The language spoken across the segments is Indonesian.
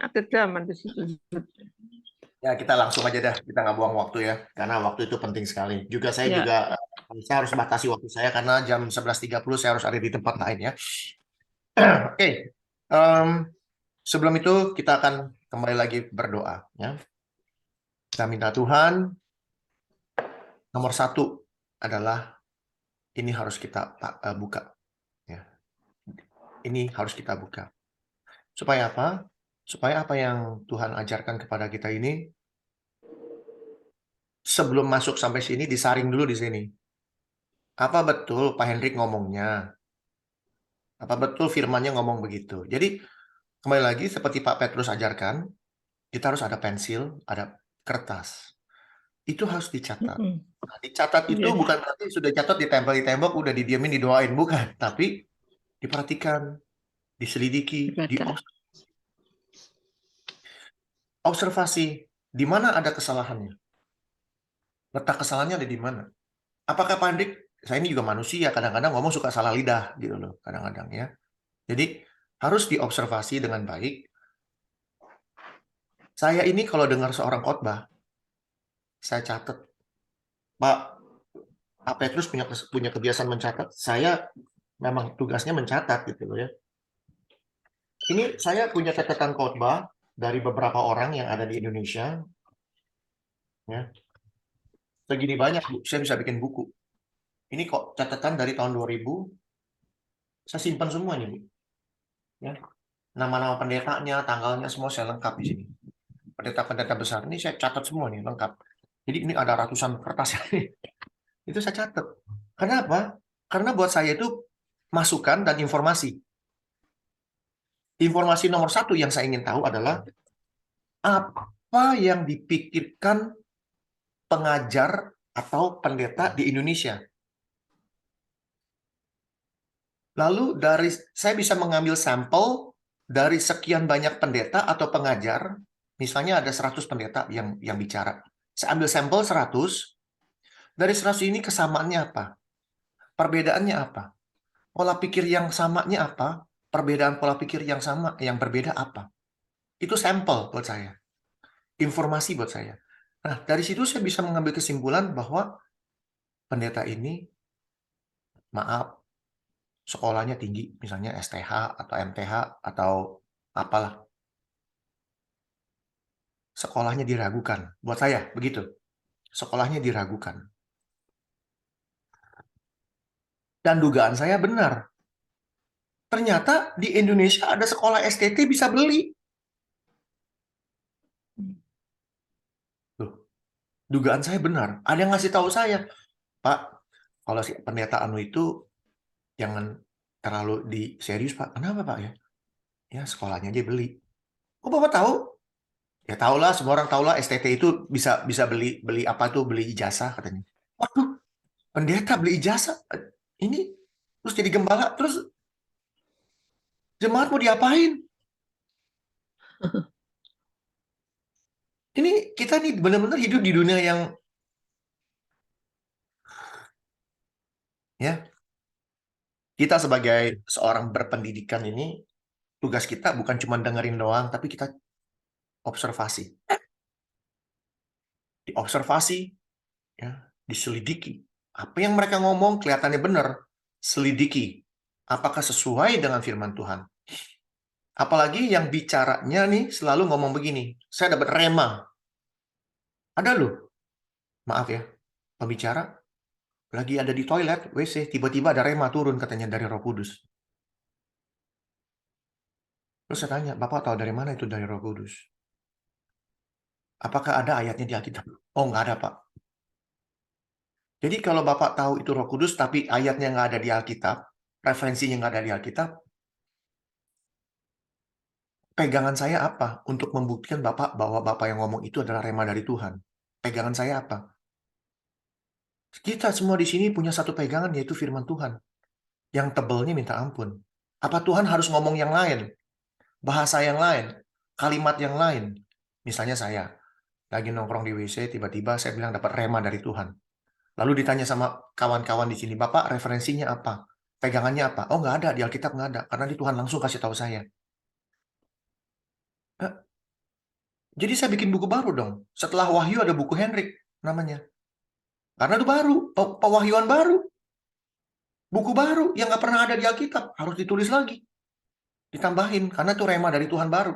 kecaman di situ. Ya, kita langsung aja dah. Kita nggak buang waktu ya. Karena waktu itu penting sekali. Saya Ya, juga, saya harus batasi waktu saya karena jam 11.30 saya harus ada di tempat lain ya. Oke. Em, Sebelum itu kita akan kembali lagi berdoa ya. Kita minta Tuhan, nomor satu adalah ini harus kita buka ya. Ini harus kita buka. Supaya apa? Supaya apa yang Tuhan ajarkan kepada kita ini sebelum masuk sampai sini disaring dulu di sini. Apa betul Pak Hendrik ngomongnya? Apa betul firmannya ngomong begitu? Jadi kembali lagi seperti Pak Petrus ajarkan, kita harus ada pensil, ada kertas. Itu harus dicatat. Nah, dicatat itu iya, bukan berarti sudah catat ditempel di tembok, udah didiamin, didoain. Bukan. Tapi diperhatikan, diselidiki, dibaca. diobservasi. Di mana ada kesalahannya? Letak kesalahannya ada di mana? Apakah Pak Hendrik, saya ini juga manusia, kadang-kadang ngomong suka salah lidah gitu loh, kadang-kadang ya. Jadi harus diobservasi dengan baik. Saya ini kalau dengar seorang khotbah, saya catat. Pak Petrus punya kebiasaan mencatat. Saya memang tugasnya mencatat gitu loh ya. Ini saya punya catatan khotbah dari beberapa orang yang ada di Indonesia. Ya. Segini banyak, Bu. Saya bisa bikin buku. Ini kok catatan dari tahun 2000. Saya simpan semua nih, Bu. Ya. Nama-nama pendetanya, tanggalnya, semua saya lengkap di sini. Pendeta-pendeta besar. Ini saya catat semua nih, lengkap. Jadi ini ada ratusan kertas ini. Itu saya catat. Kenapa? Karena buat saya itu masukan dan informasi. Informasi nomor satu yang saya ingin tahu adalah apa yang dipikirkan pengajar atau pendeta di Indonesia. Lalu saya bisa mengambil sampel dari sekian banyak pendeta atau pengajar, misalnya ada 100 pendeta yang bicara. Saya ambil sampel 100, dari 100 ini kesamaannya apa? Perbedaannya apa? Pola pikir yang samanya apa? Perbedaan pola pikir yang sama, yang berbeda apa? Itu sampel buat saya. Informasi buat saya. Nah, dari situ saya bisa mengambil kesimpulan bahwa pendeta ini, maaf, sekolahnya tinggi, misalnya STH atau MTH atau apalah. Sekolahnya diragukan. Buat saya, begitu. Sekolahnya diragukan. Dan dugaan saya benar. Ternyata di Indonesia ada sekolah STT bisa beli. Tuh, dugaan saya benar. Ada yang ngasih tahu saya, Pak, kalau si pendeta anu itu jangan terlalu di serius, Pak. Kenapa, Pak ya? Ya, sekolahnya aja beli. Oh, Bapak tahu? Ya tahulah, semua orang tahulah STT itu bisa bisa beli beli apa tuh, beli ijazah katanya. Waduh, pendeta beli ijazah. Ini terus jadi gembala, terus jemaat mau diapain? Ini kita nih benar-benar hidup di dunia yang ya, kita sebagai seorang berpendidikan ini tugas kita bukan cuma dengerin doang, tapi kita observasi. Diobservasi, ya, diselidiki. Apa yang mereka ngomong kelihatannya benar, selidiki. Apakah sesuai dengan firman Tuhan? Apalagi yang bicaranya nih selalu ngomong begini. Saya dapat rema. Ada loh, maaf ya, pembicara lagi ada di toilet, WC, tiba-tiba ada rema turun katanya dari Roh Kudus. Terus saya tanya, Bapak tahu dari mana itu dari Roh Kudus? Apakah ada ayatnya di Alkitab? Oh, nggak ada, Pak. Jadi kalau Bapak tahu itu Roh Kudus, tapi ayatnya nggak ada di Alkitab, referensinya nggak ada di Alkitab, pegangan saya apa untuk membuktikan Bapak bahwa Bapak yang ngomong itu adalah rema dari Tuhan? Pegangan saya apa? Kita semua di sini punya satu pegangan, yaitu firman Tuhan. Yang tebelnya minta ampun. Apa Tuhan harus ngomong yang lain? Bahasa yang lain? Kalimat yang lain? Misalnya saya lagi nongkrong di WC, tiba-tiba saya bilang dapat rema dari Tuhan. Lalu ditanya sama kawan-kawan di sini, Bapak referensinya apa? Pegangannya apa? Oh, nggak ada, di Alkitab nggak ada. Karena di Tuhan langsung kasih tahu saya. Jadi saya bikin buku baru dong. Setelah Wahyu ada buku Hendrik namanya. Karena itu baru, pewahyuan baru. Buku baru yang nggak pernah ada di Alkitab. Harus ditulis lagi. Ditambahin. Karena itu rema dari Tuhan baru.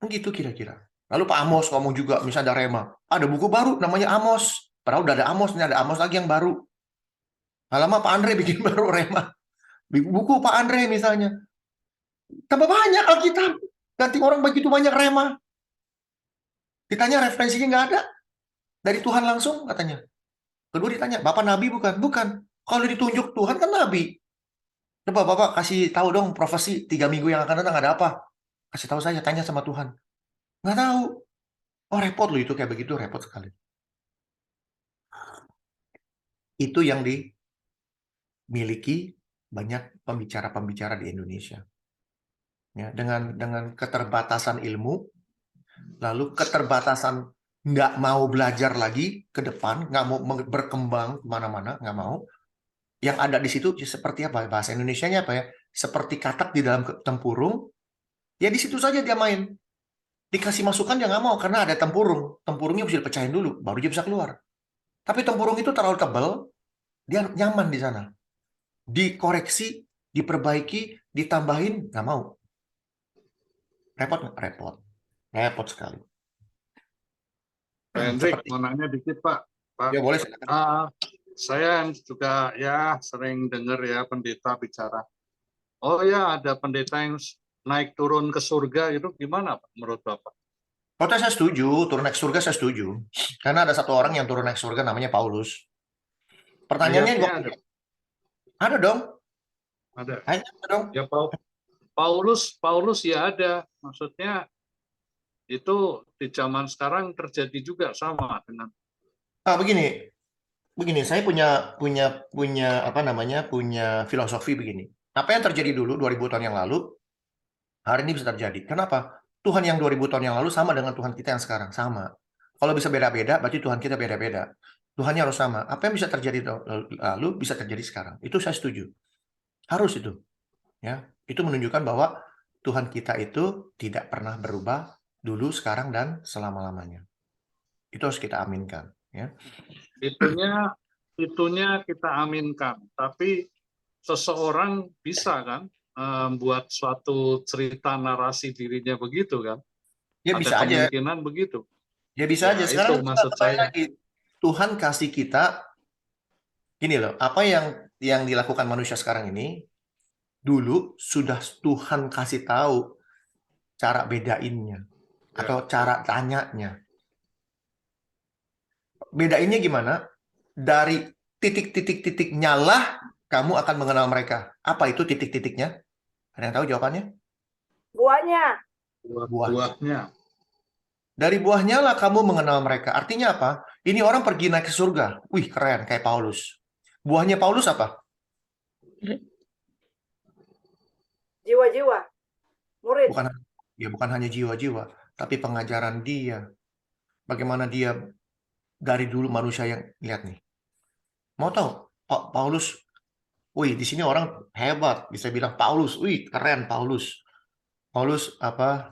Gitu kira-kira. Lalu Pak Amos ngomong juga, misalnya ada rema. Ada buku baru namanya Amos. Padahal udah ada Amos, ini ada Amos lagi yang baru. Lama Pak Andre bikin baru rema. Buku Pak Andre misalnya. Tambah banyak Alkitab. Ganti orang begitu banyak rema. Ditanya referensinya nggak ada. Dari Tuhan langsung katanya. Kedua ditanya, Bapak Nabi bukan? Bukan. Kalau ditunjuk Tuhan kan Nabi. Coba Bapak kasih tahu dong profesi 3 minggu yang akan datang ada apa? Kasih tahu saya, tanya sama Tuhan. Nggak tahu. Oh repot loh itu kayak begitu, repot sekali. Itu yang dimiliki banyak pembicara-pembicara di Indonesia. Ya, dengan keterbatasan ilmu, lalu keterbatasan nggak mau belajar lagi ke depan, nggak mau berkembang kemana-mana, nggak mau. Yang ada di situ seperti apa? Bahasa Indonesianya apa ya? Seperti katak di dalam tempurung, ya di situ saja dia main. Dikasih masukan dia nggak mau, karena ada tempurung. Tempurungnya bisa dipecahin dulu, baru dia bisa keluar. Tapi tempurung itu terlalu tebal, dia nyaman di sana. Dikoreksi, diperbaiki, ditambahin, nggak mau. Repot nggak? Repot. Repot sekali. Pak Hendrik, mau nanya dikit Pak. Ya boleh. Saya yang juga ya sering dengar ya pendeta bicara. Oh ya, ada pendeta yang naik turun ke surga, itu gimana Pak menurut Bapak? Kalau saya setuju, turun naik surga saya setuju. Karena ada satu orang yang turun naik surga namanya Paulus. Pertanyaannya Ayatnya ada dong. ada. Ada dong. Ya Paulus ya ada. Maksudnya itu di zaman sekarang terjadi juga sama dengan. Begini, saya punya apa namanya, punya filosofi begini. Apa yang terjadi dulu 2000 tahun yang lalu, hari ini bisa terjadi. Kenapa? Tuhan yang 2000 tahun yang lalu sama dengan Tuhan kita yang sekarang, sama. Kalau bisa beda-beda, berarti Tuhan kita beda-beda. Tuhannya harus sama. Apa yang bisa terjadi lalu bisa terjadi sekarang. Itu saya setuju. Harus itu. Ya, itu menunjukkan bahwa Tuhan kita itu tidak pernah berubah dulu, sekarang, dan selama-lamanya. Itu harus kita aminkan. Ya. Itunya kita aminkan. Tapi seseorang bisa kan membuat suatu cerita narasi dirinya begitu kan? Ya bisa Ada aja. kemungkinan begitu. Ya bisa aja. Itu Sekarang maksud saya. lagi. Tuhan kasih kita gini loh, apa yang dilakukan manusia sekarang ini dulu sudah Tuhan kasih tahu cara bedainnya atau cara tanyanya. Bedainnya gimana? Dari titik-titik-titiknya lah kamu akan mengenal mereka. Apa itu titik-titiknya? Ada yang tahu jawabannya? Buahnya. Buahnya. Dari buahnya lah kamu mengenal mereka. Artinya apa? Ini orang pergi naik ke surga. Wih, keren, kayak Paulus. Buahnya Paulus apa? Jiwa-jiwa. Murid. Bukan hanya jiwa-jiwa, tapi pengajaran dia. Bagaimana dia dari dulu manusia yang, lihat nih. Mau tahu? Paulus, wih, di sini orang hebat. Bisa bilang Paulus, wih, keren Paulus. Paulus apa?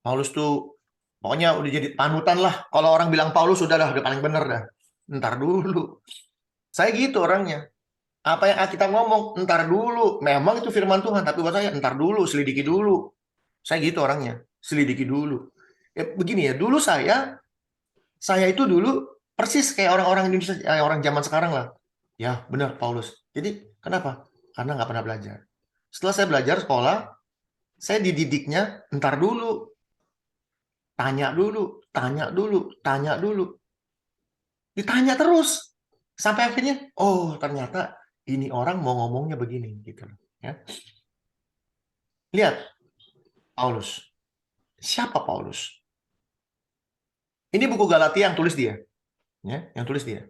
Paulus tuh pokoknya udah jadi panutan lah. Kalau orang bilang Paulus udah paling bener dah. Ntar dulu. Saya gitu orangnya. Apa yang kita ngomong, ntar dulu. Memang itu firman Tuhan, tapi buat saya, ntar dulu, selidiki dulu. Saya gitu orangnya, selidiki dulu. Ya, begini ya, dulu saya itu dulu persis kayak orang-orang Indonesia, orang zaman sekarang lah. Ya, benar Paulus. Jadi, kenapa? Karena nggak pernah belajar. Setelah saya belajar sekolah, saya dididiknya, ntar dulu. Tanya dulu, tanya dulu, tanya dulu. Ditanya terus. Sampai akhirnya, oh ternyata ini orang mau ngomongnya begini. Gitu. Ya. Lihat, Paulus. Siapa Paulus? Ini buku Galatia yang tulis dia. Ya, yang tulis dia.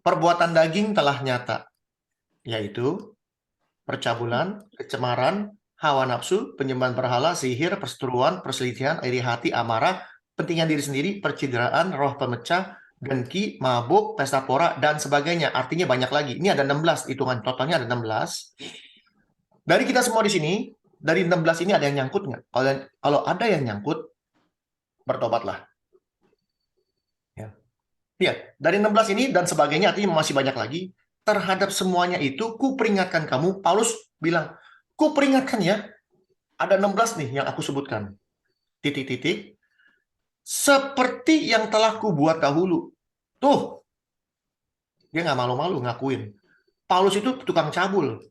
Perbuatan daging telah nyata, yaitu percabulan, kecemaran, hawa nafsu, penyembahan berhala, sihir, perseteruan, perselisihan, iri hati, amarah, pentingan diri sendiri, percideraan, roh pemecah, dengki, mabuk, pesta pora, dan sebagainya. Artinya banyak lagi. Ini ada 16, hitungan totalnya ada 16. Dari kita semua di sini, dari 16 ini ada yang nyangkut nggak? Kalau ada yang nyangkut, bertobatlah. Ya. Lihat, dari 16 ini dan sebagainya, artinya masih banyak lagi. Terhadap semuanya itu, ku peringatkan kamu. Paulus bilang, ku peringatkan ya, ada 16 nih yang aku sebutkan. Titik-titik. Seperti yang telah ku buat dahulu. Tuh, dia nggak malu-malu ngakuin. Paulus itu tukang cabul.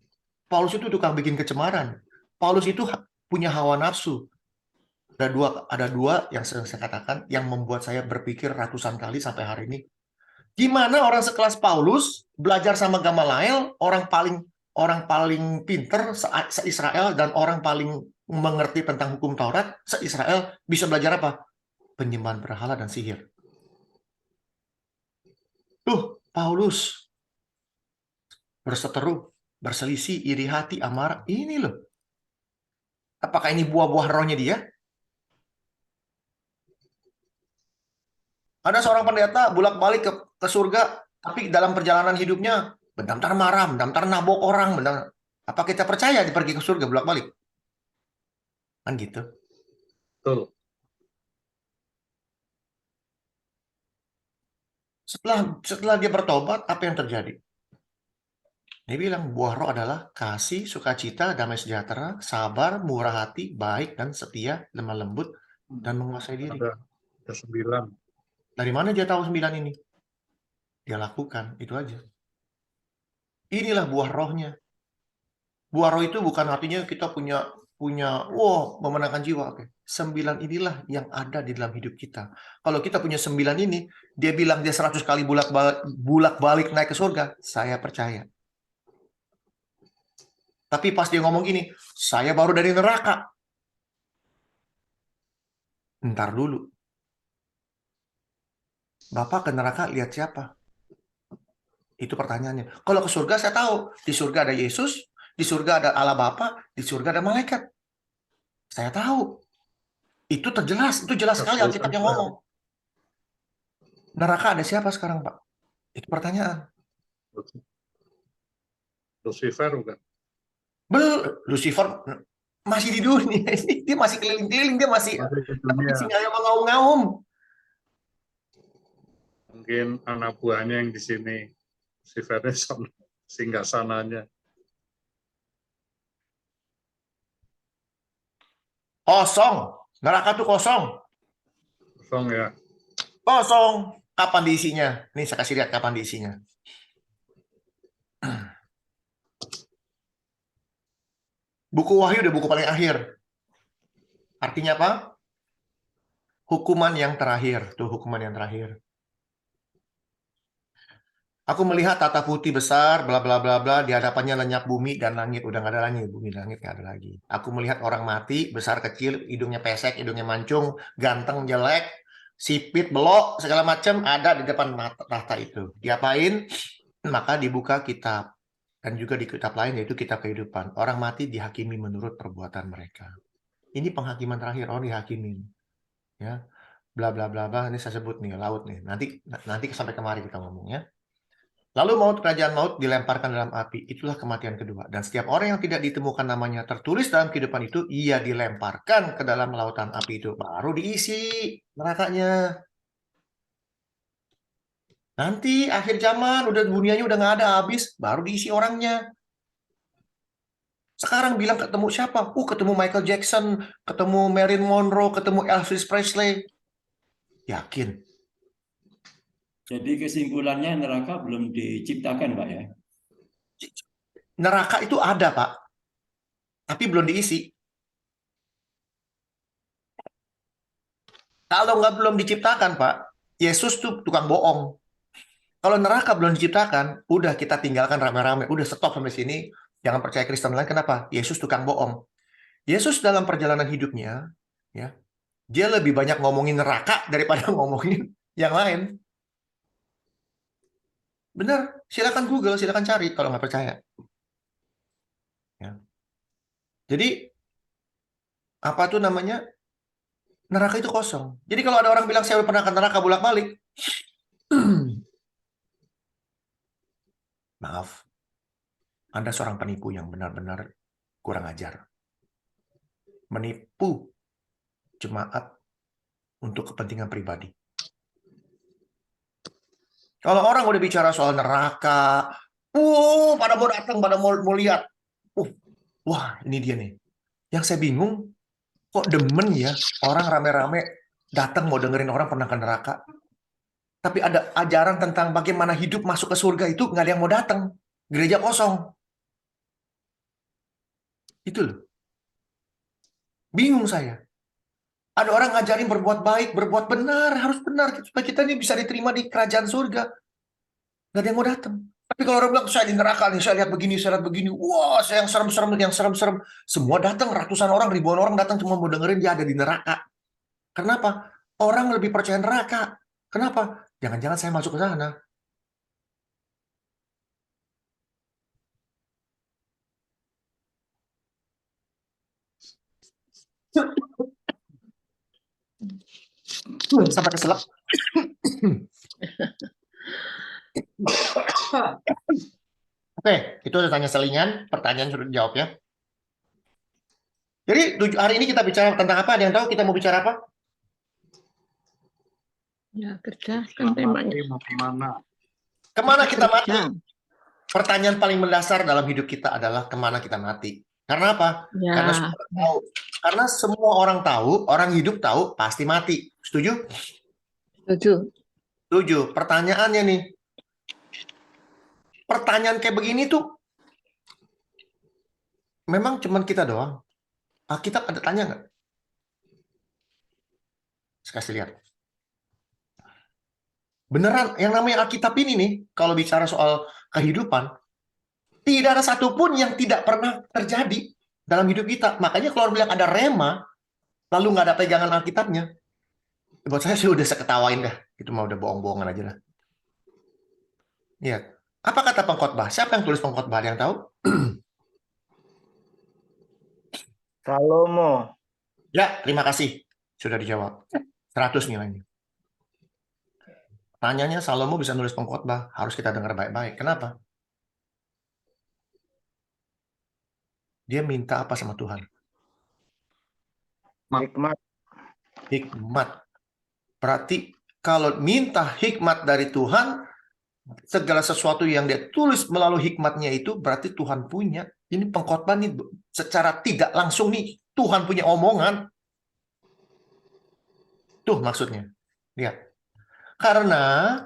Paulus itu tukang bikin kecemaran. Paulus itu punya hawa nafsu. Ada dua yang sering saya katakan yang membuat saya berpikir ratusan kali sampai hari ini. Gimana orang sekelas Paulus belajar sama Gamaliel, orang paling pinter se-Israel dan orang paling mengerti tentang hukum Taurat se-Israel bisa belajar apa? Penyembahan berhala dan sihir. Tuh, Paulus berseteru, berselisih, iri hati, amarah. Ini loh. Apakah ini buah-buah rohnya dia? Ada seorang pendeta bolak-balik ke surga, tapi dalam perjalanan hidupnya bentar marah, bentar nabok orang, bentar. Apa kita percaya dia pergi ke surga bolak-balik? Kan gitu. Betul. Setelah dia bertobat, apa yang terjadi? Dia bilang buah roh adalah kasih, sukacita, damai sejahtera, sabar, murah hati, baik dan setia, lemah lembut, dan menguasai diri. Ada 9. Dari mana dia tahu 9 ini? Dia lakukan, itu aja. Inilah buah rohnya. Buah roh itu bukan artinya kita punya memenangkan jiwa. Oke. 9 inilah yang ada di dalam hidup kita. Kalau kita punya 9 ini, dia bilang dia 100 kali bulak-balik naik ke surga, saya percaya. Tapi pas dia ngomong gini, saya baru dari neraka. Ntar dulu. Bapak ke neraka lihat siapa? Itu pertanyaannya. Kalau ke surga saya tahu. Di surga ada Yesus, di surga ada Allah Bapa, di surga ada malaikat. Saya tahu. Itu terjelas. Itu jelas sekali Alkitab yang ngomong. Neraka ada siapa sekarang, Pak? Itu pertanyaan. Lucifer bukan? Lucifer masih di dunia. Dia masih keliling-keliling. Dia masih ngaum-ngaum. Mungkin anak buahnya yang di sini. Lucifernya singgah sananya. Kosong. Neraka tuh kosong. Kosong ya. Kosong. Kapan diisinya? Nih saya kasih lihat kapan diisinya. Buku Wahyu udah buku paling akhir. Artinya apa? Hukuman yang terakhir. Tuh hukuman yang terakhir. Aku melihat tata putih besar, bla bla bla bla, di hadapannya lenyap bumi dan langit. Udah nggak ada lagi, bumi dan langit nggak ada lagi. Aku melihat orang mati, besar kecil, hidungnya pesek, hidungnya mancung, ganteng jelek, sipit belok, segala macam ada di depan tahta itu. Diapain? Maka dibuka kitab. Dan juga di kitab lain yaitu kitab kehidupan. Orang mati dihakimi menurut perbuatan mereka. Ini penghakiman terakhir, orang dihakimin. Ya, bla bla bla bla. Ini saya sebut nih laut nih. Nanti sampai kemari kita ngomongnya. Lalu kerajaan maut dilemparkan dalam api. Itulah kematian kedua. Dan setiap orang yang tidak ditemukan namanya tertulis dalam kehidupan itu, ia dilemparkan ke dalam lautan api itu. Baru diisi nerakanya. Nanti akhir zaman, udah dunianya udah nggak ada habis, baru diisi orangnya. Sekarang bilang ketemu siapa? Ketemu Michael Jackson, ketemu Marilyn Monroe, ketemu Elvis Presley. Yakin. Jadi kesimpulannya neraka belum diciptakan, Pak ya? Neraka itu ada, Pak. Tapi belum diisi. Kalau belum diciptakan, Pak, Yesus tuh tukang bohong. Kalau neraka belum diciptakan, udah kita tinggalkan rame-rame. Udah stop sampai sini. Jangan percaya Kristen lain. Kenapa? Yesus tukang bohong. Yesus dalam perjalanan hidupnya, ya, dia lebih banyak ngomongin neraka daripada ngomongin yang lain. Benar, silakan Google, silakan cari kalau nggak percaya. Ya. Jadi apa tuh namanya? Neraka itu kosong. Jadi kalau ada orang bilang saya pernah ke neraka bolak-balik, Maaf, Anda seorang penipu yang benar-benar kurang ajar. Menipu jemaat untuk kepentingan pribadi. Kalau orang udah bicara soal neraka, pada mau datang, pada mau lihat. Wah, ini dia nih. Yang saya bingung, kok demen ya orang rame-rame datang mau dengerin orang pernah ke neraka. Tapi ada ajaran tentang bagaimana hidup masuk ke surga itu nggak ada yang mau datang. Gereja kosong. Itu loh. Bingung saya. Ada orang ngajarin berbuat baik, berbuat benar, harus benar. Supaya kita ini bisa diterima di kerajaan surga. Nggak ada yang mau datang. Tapi kalau orang bilang, saya di neraka nih, saya lihat begini. Wah, saya yang serem-serem. Semua datang, ratusan orang, ribuan orang datang cuma mau dengerin dia ada di neraka. Kenapa? Orang lebih percaya neraka. Kenapa? Jangan-jangan saya masuk ke sana. Sampai keselak. Oke, itu udah tanya selingan. Pertanyaan sudah dijawab ya. Jadi hari ini kita bicara tentang apa? Ada yang tahu kita mau bicara apa? Ya, kerja kan temanya. Mau kemana? Kemana kita mati? Kerja. Pertanyaan paling mendasar dalam hidup kita adalah kemana kita mati. Karena apa? Ya. Karena semua orang tahu. Karena semua orang tahu, orang hidup tahu pasti mati. Setuju? Setuju. Setuju. Pertanyaannya nih. Pertanyaan kayak begini tuh memang cuman kita doang. Alkitab ada tanya nggak? Saya kasih lihat. Beneran, yang namanya Alkitab ini nih, kalau bicara soal kehidupan, tidak ada satupun yang tidak pernah terjadi dalam hidup kita. Makanya kalau orang bilang ada rema, lalu nggak ada pegangan Alkitabnya, buat saya sih udah seketawain dah. Itu mah udah bohong-bohongan aja lah. Iya. Apa kata pengkhotbah? Siapa yang tulis pengkhotbah? Ada yang tahu? Salomo. Ya, terima kasih. Sudah dijawab. 100 nilainya. Tanyanya Salomo bisa nulis pengkhotbah. Harus kita dengar baik-baik. Kenapa? Dia minta apa sama Tuhan? Hikmat. Hikmat. Berarti kalau minta hikmat dari Tuhan, segala sesuatu yang dia tulis melalui hikmatnya itu berarti Tuhan punya. Ini pengkhotbah nih secara tidak langsung nih Tuhan punya omongan. Tuh maksudnya. Lihat. Karena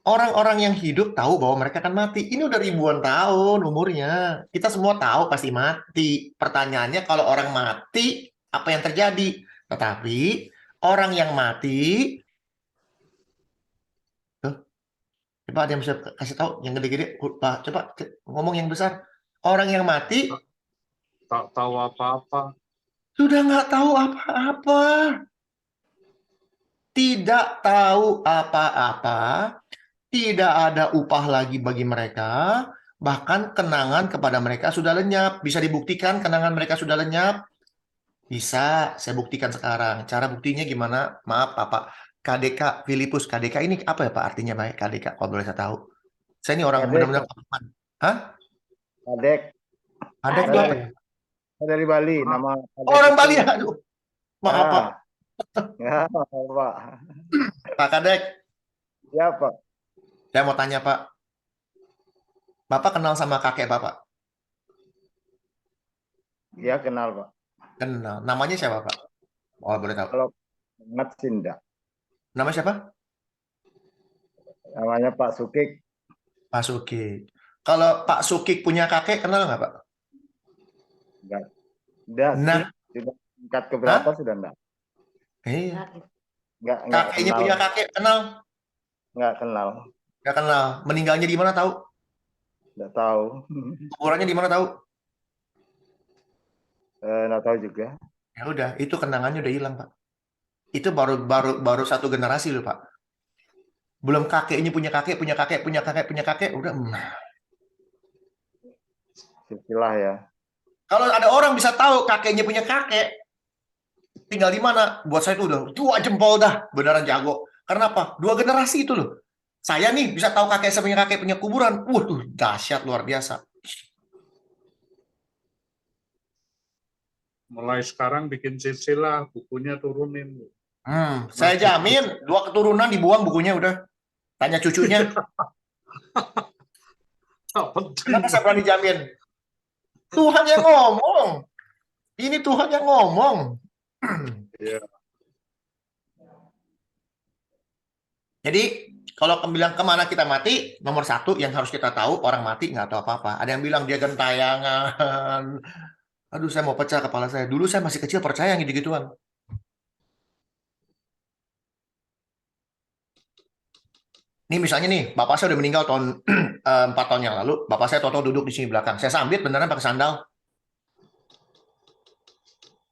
orang-orang yang hidup tahu bahwa mereka akan mati. Ini udah ribuan tahun umurnya. Kita semua tahu pasti mati. Pertanyaannya kalau orang mati, apa yang terjadi? Tetapi orang yang mati, coba ada yang bisa kasih tahu yang gede-gede, coba ngomong yang besar. Orang yang mati Tak tahu apa-apa. sudah nggak tahu apa-apa. Tidak tahu apa-apa. Tidak ada upah lagi bagi mereka. Bahkan kenangan kepada mereka sudah lenyap. Bisa dibuktikan kenangan mereka sudah lenyap? Bisa, saya buktikan sekarang. Cara buktinya gimana? Maaf, Pak. KDK, Filipus. KDK ini apa ya, Pak? Artinya, Pak? KDK, kalau boleh saya tahu. Saya ini orang Kadek. benar-benar. Hah? Kadek. KDK itu apa ya? Saya dari Bali. Nama Kadek Orang itu- Bali, aduh. Maaf, Pak. Ya, Pak. Pak Kadek, Ya, Pak. saya mau tanya, Pak. Bapak kenal sama kakek Bapak? Ya, kenal, Pak. Kenal. Namanya siapa, Pak? Oh, boleh tahu. Kalau Mat Sinda. Nama siapa? Namanya Pak Sukik. Pak Sukik. Kalau Pak Sukik punya kakek, kenal nggak, Pak? Enggak. Sudah Nah. sih. Sudah tingkat keberapa sudah enggak? Iya. Enggak Kakeknya kenal. punya kakek, kenal? Enggak kenal. Nggak kenal. Meninggalnya di mana tahu? Enggak tahu. Kuburannya di mana tahu? Enggak tahu juga. Ya udah, itu kenangannya udah hilang, Pak. Itu baru satu generasi loh, Pak. Belum kakeknya punya kakek, udah. Silsilah ya. Kalau ada orang bisa tahu kakeknya punya kakek, tinggal di mana? Buat saya itu udah tua jempol dah, beneran jago. Karena apa? 2 generasi itu loh. Saya nih bisa tahu kakek punya kuburan. Waduh, dahsyat luar biasa. Mulai sekarang bikin silsilah, bukunya turunin. Saya jamin 2 keturunan dibuang bukunya udah. Tanya cucunya. Penting. Kenapa saya berani jamin? Tuhan yang ngomong. Ini Tuhan yang ngomong. Iya. Jadi kalau bilang kemana kita mati, nomor 1 yang harus kita tahu, orang mati nggak tahu apa-apa. Ada yang bilang dia gentayangan. Aduh, saya mau pecah kepala saya. Dulu saya masih kecil percaya yang gitu-gituan. Ini misalnya nih, bapak saya udah meninggal tahun 4 tahun yang lalu. Bapak saya toto duduk di sini belakang. Saya sambit beneran pakai sandal.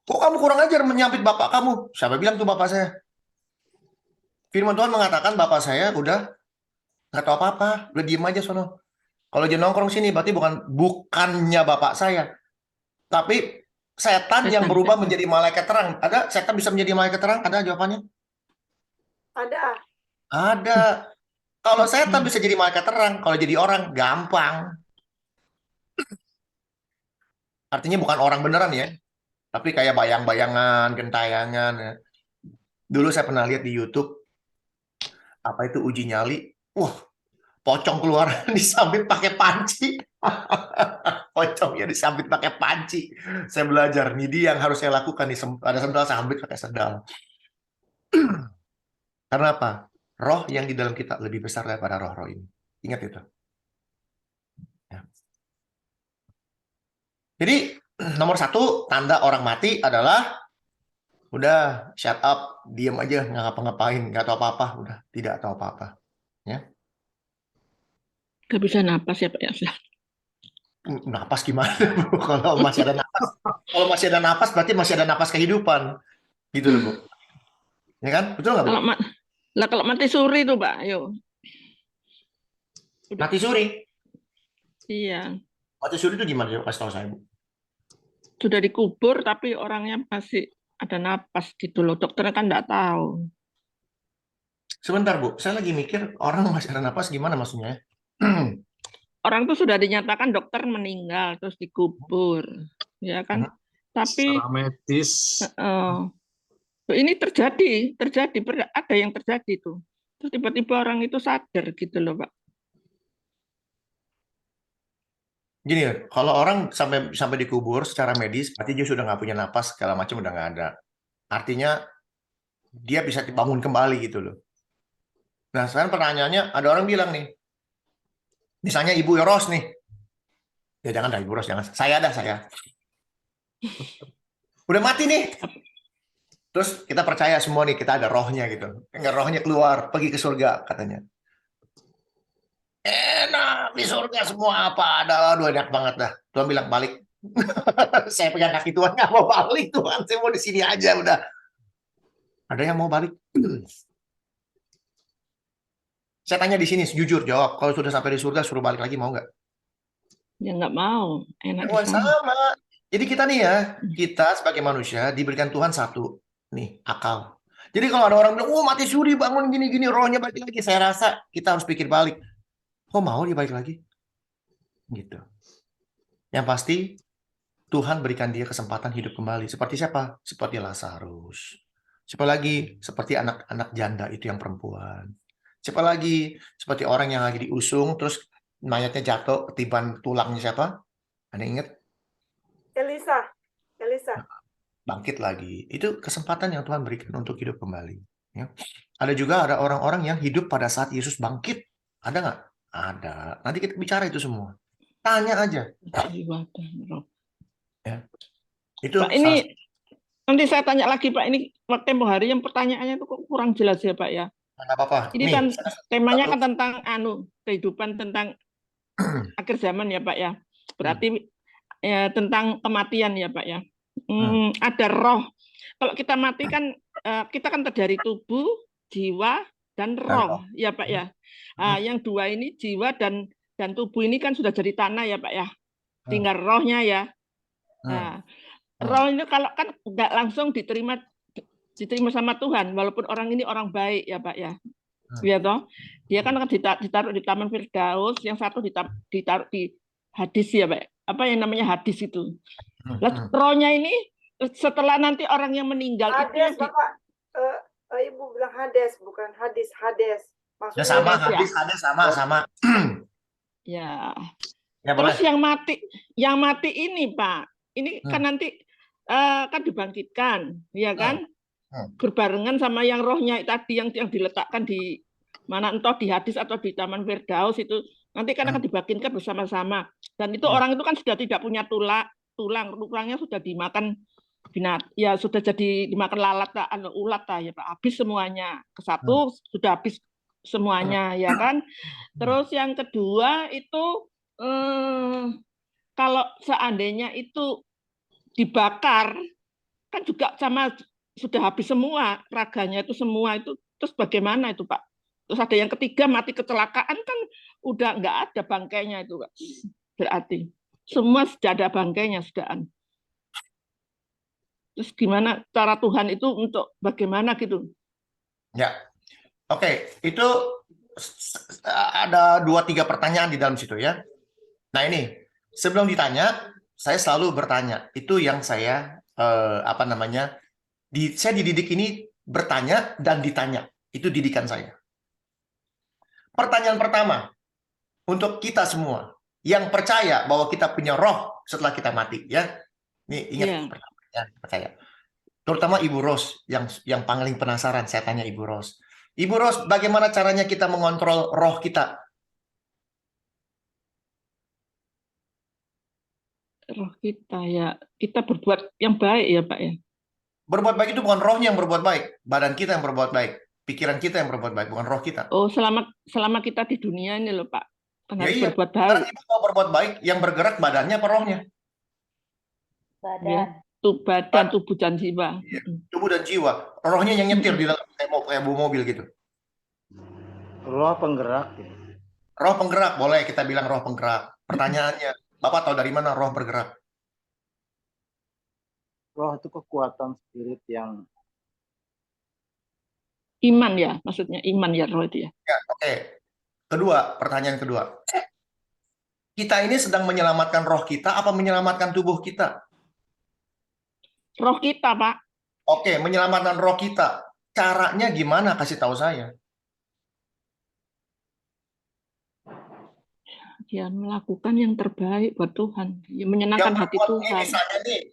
Kok kamu kurang ajar menyambit bapak kamu? Siapa bilang tuh bapak saya? Firman Tuhan mengatakan bapak saya udah nggak tahu apa-apa, udah diem aja sono. Kalau dia nongkrong sini berarti bukannya bapak saya, tapi setan yang berubah menjadi malaikat terang. Ada setan bisa menjadi malaikat terang? Ada jawabannya? Ada. Ada. Kalau setan bisa jadi malaikat terang, kalau jadi orang gampang. Artinya bukan orang beneran ya, tapi kayak bayang-bayangan, gentayangan. Ya. Dulu saya pernah lihat di YouTube apa itu uji nyali. Wah, pocong keluar disambit pakai panci. Pocongnya disambit pakai panci. Saya belajar ini yang harus saya lakukan nih. Ada sendal sambit pakai sendal. Karena apa? Roh yang di dalam kita lebih besar daripada roh-roh ini. Ingat itu. Ya. Jadi nomor 1 tanda orang mati adalah udah shut up, diam aja, nggak ngapa-ngapain, nggak tahu apa-apa, udah tidak tahu apa-apa. Ya. Gak bisa napas ya Pak ya. Napas gimana Bu? Kalau masih ada napas, kalau masih ada napas berarti masih ada napas kehidupan, gitu loh Bu. Ya kan? Betul nggak Bu? Kalau mati suri tuh Pak, ayo. Mati suri. Iya. Mati suri itu gimana? Yuk, kasih tahu saya Bu. Sudah dikubur tapi orangnya masih ada napas gitu loh. Dokternya kan nggak tahu. Sebentar Bu, saya lagi mikir orang masih ada napas gimana maksudnya? Orang tuh sudah dinyatakan dokter meninggal terus dikubur, ya kan? Tapi secara medis ini terjadi, ada yang terjadi tuh. Terus tiba-tiba orang itu sadar gitu loh Pak. Gini, kalau orang sampai dikubur secara medis, berarti dia sudah nggak punya napas, segala macam udah nggak ada. Artinya dia bisa dibangun kembali gitu loh. Nah, sekarang pertanyaannya, ada orang bilang nih, misalnya Ibu Eros nih, ya jangan dah Ibu Eros, jangan. Saya. Udah mati nih. Terus kita percaya semua nih, kita ada rohnya gitu. Enggak, rohnya keluar, pergi ke surga katanya. Enak, di surga semua apa ada, aduh enak banget dah. Tuhan bilang balik. Saya pegang kaki Tuhan, nggak mau balik Tuhan, saya mau di sini aja udah. Ada yang mau balik? Saya tanya di sini, jujur jawab. Kalau sudah sampai di surga, suruh balik lagi, mau nggak? Ya nggak mau, enak di sana. Sama. Jadi kita nih ya, kita sebagai manusia diberikan Tuhan satu nih akal. Jadi kalau ada orang bilang, oh mati suri bangun gini-gini, rohnya balik lagi, saya rasa kita harus pikir balik. Kok mau dia balik lagi? Gitu. Yang pasti Tuhan berikan dia kesempatan hidup kembali. Seperti siapa? Seperti Lazarus. Siapa lagi? Seperti anak-anak janda itu yang perempuan. Siapa lagi? Seperti orang yang lagi diusung, terus mayatnya jatuh, ketiban tulangnya siapa? Ada ingat? Elisa. Bangkit lagi. Itu kesempatan yang Tuhan berikan untuk hidup kembali. Ya. Ada juga orang-orang yang hidup pada saat Yesus bangkit. Ada nggak? Ada. Nanti kita bicara itu semua. Tanya aja. Ya. Itu Pak, ini nanti saya tanya lagi Pak, ini waktu tempo hari yang pertanyaannya itu kok kurang jelas ya Pak ya. Nggak apa-apa. Ini kan temanya kan tentang kehidupan tentang akhir zaman ya Pak ya. Berarti ya, tentang kematian ya Pak ya. Ada roh. Kalau kita mati kan kita kan terdiri tubuh, jiwa, dan roh ya Pak ya. Yang dua ini jiwa dan tubuh ini kan sudah jadi tanah ya Pak ya. Tinggal rohnya ya. Nah, roh itu kalau kan nggak langsung diterima diterima sama Tuhan, walaupun orang ini orang baik ya Pak ya. Hmm. Ya toh, dia kan ditaruh di Taman Firdaus, yang satu ditaruh di hadis ya Pak. Apa yang namanya hadis itu? Lah, rohnya ini setelah nanti orang yang meninggal Hades, itu Bapak. Ibu bilang Hades, bukan hadis, Hades. Ya Maksudnya sama, Hades, ya. hadis sama. Ya. Ya Terus boleh. yang mati ini Pak, ini kan nanti kan dibangkitkan, ya kan? Berbarengan sama yang rohnya tadi yang diletakkan di mana entah di hadis atau di Taman Firdaus itu nanti kan akan dibangkitkan bersama-sama. Dan itu orang itu kan sudah tidak punya tulangnya sudah dimakan ya sudah jadi dimakan lalat ulat ya Pak, habis semuanya. Kesatu sudah habis semuanya ya kan. Terus yang kedua itu kalau seandainya itu dibakar kan juga sama sudah habis semua raganya itu semua itu, terus bagaimana itu Pak? Terus ada yang ketiga mati kecelakaan kan udah nggak ada bangkainya itu Pak. Berarti semua sudah ada bangkainya sudahan. Terus gimana cara Tuhan itu untuk bagaimana gitu? Ya, oke, itu ada 2-3 pertanyaan di dalam situ ya. Nah ini sebelum ditanya, saya selalu bertanya. Itu yang saya saya dididik ini bertanya dan ditanya. Itu didikan saya. Pertanyaan pertama untuk kita semua yang percaya bahwa kita punya roh setelah kita mati ya. Nih ingat pertama ya, percaya. Terutama Ibu Ros yang paling penasaran, saya tanya Ibu Ros. Ibu Ros, bagaimana caranya kita mengontrol roh kita? Roh kita ya, kita berbuat yang baik ya Pak ya. Berbuat baik itu bukan rohnya yang berbuat baik, badan kita yang berbuat baik, pikiran kita yang berbuat baik, bukan roh kita. Oh, selama kita di dunia ini loh Pak, kan harus iya. berbuat baik. Ibu mau berbuat baik, yang bergerak badannya apa rohnya? badan. Ya, badan, tubuh dan jiwa. Iya, tubuh dan jiwa. Rohnya yang nyetir di dalam kayak mobil gitu. Roh penggerak. Roh penggerak, boleh kita bilang roh penggerak. Pertanyaannya, Bapak tahu dari mana roh bergerak? Roh itu kekuatan spirit yang Iman ya, maksudnya iman ya roh itu ya. Ya, oke. Pertanyaan kedua. Kita ini sedang menyelamatkan roh kita apa menyelamatkan tubuh kita? Roh kita, Pak. Oke, menyelamatkan roh kita. Caranya gimana? Kasih tahu saya. Ya, melakukan yang terbaik buat Tuhan. Ya, menyenangkan hati Tuhan.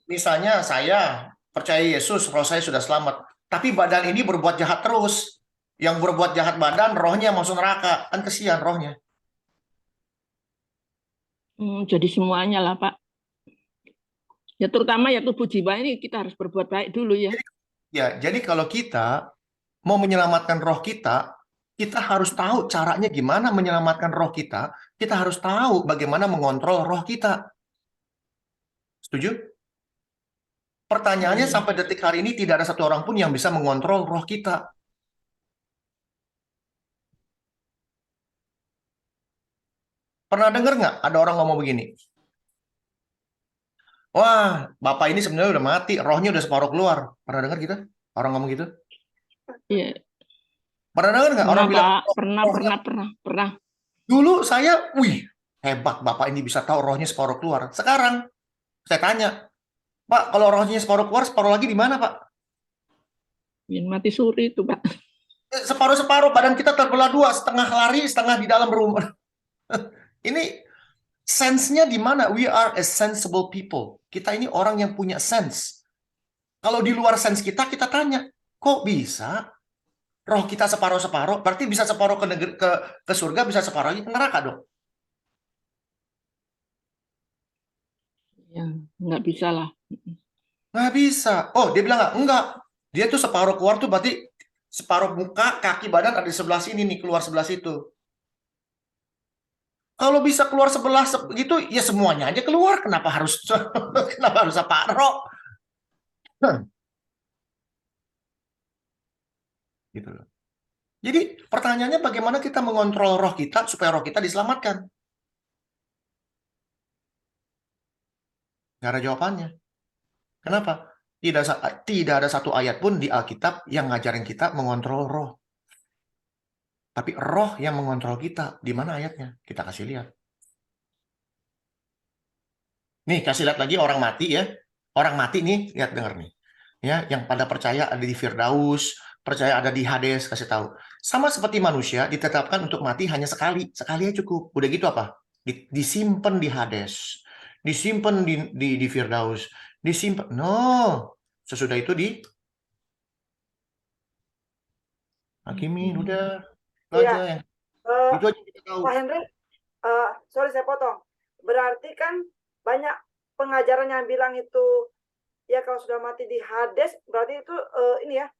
Misalnya saya percaya Yesus, roh saya sudah selamat. Tapi badan ini berbuat jahat terus. Yang berbuat jahat badan, rohnya masuk neraka. Kan kesian rohnya. Jadi semuanya lah, Pak. Ya, terutama ya tubuh jiwa ini kita harus berbuat baik dulu ya. Ya, jadi kalau kita mau menyelamatkan roh kita harus tahu caranya gimana menyelamatkan roh kita. Kita harus tahu bagaimana mengontrol roh kita. Setuju? Pertanyaannya sampai detik hari ini tidak ada satu orang pun yang bisa mengontrol roh kita. Pernah dengar nggak ada orang ngomong begini? Wah, Bapak ini sebenarnya udah mati, rohnya udah separuh keluar. Pernah dengar gitu? Orang ngomong gitu? Iya. Pernah dengar nggak orang bilang? Pernah. Dulu saya, hebat Bapak ini bisa tahu rohnya separuh keluar. Sekarang saya tanya, Pak, kalau rohnya separuh keluar, separuh lagi di mana, Pak? Mati suri itu, Pak. Separuh-separuh, badan kita terbelah dua, setengah lari, setengah di dalam rumah. Ini sense-nya di mana? We are a sensible people. Kita ini orang yang punya sense. Kalau di luar sense kita tanya, kok bisa? Roh kita separuh-separuh, berarti bisa separuh ke surga, bisa separuh lagi ke neraka dong. Ya, nggak bisa lah. Nggak bisa. Oh, dia bilang enggak. Dia tuh separuh keluar tuh berarti separuh muka, kaki, badan ada di sebelah sini nih, keluar sebelah situ. Kalau bisa keluar sebelah gitu, ya semuanya aja keluar. Kenapa harus separuh? Gitu loh. Jadi pertanyaannya bagaimana kita mengontrol roh kita supaya roh kita diselamatkan? Nggak ada jawabannya. Kenapa? Tidak ada satu ayat pun di Alkitab yang ngajarin kita mengontrol roh. Tapi roh yang mengontrol kita. Di mana ayatnya? Kita kasih lihat. Nih, kasih lihat lagi orang mati ya. Orang mati nih, lihat denger nih. Ya, yang pada percaya ada di Firdaus, percaya ada di Hades, kasih tahu. Sama seperti manusia ditetapkan untuk mati hanya sekali. Sekali aja cukup. Udah gitu apa? Disimpan di Hades. Disimpan di Firdaus. Disimpan. No. Sesudah itu di hakimin. Udah. Itu Iya. aja yang itu aja yang kita tahu. Pak Henry, sorry saya potong. Berarti kan banyak pengajaran yang bilang itu ya kalau sudah mati di Hades berarti itu ini ya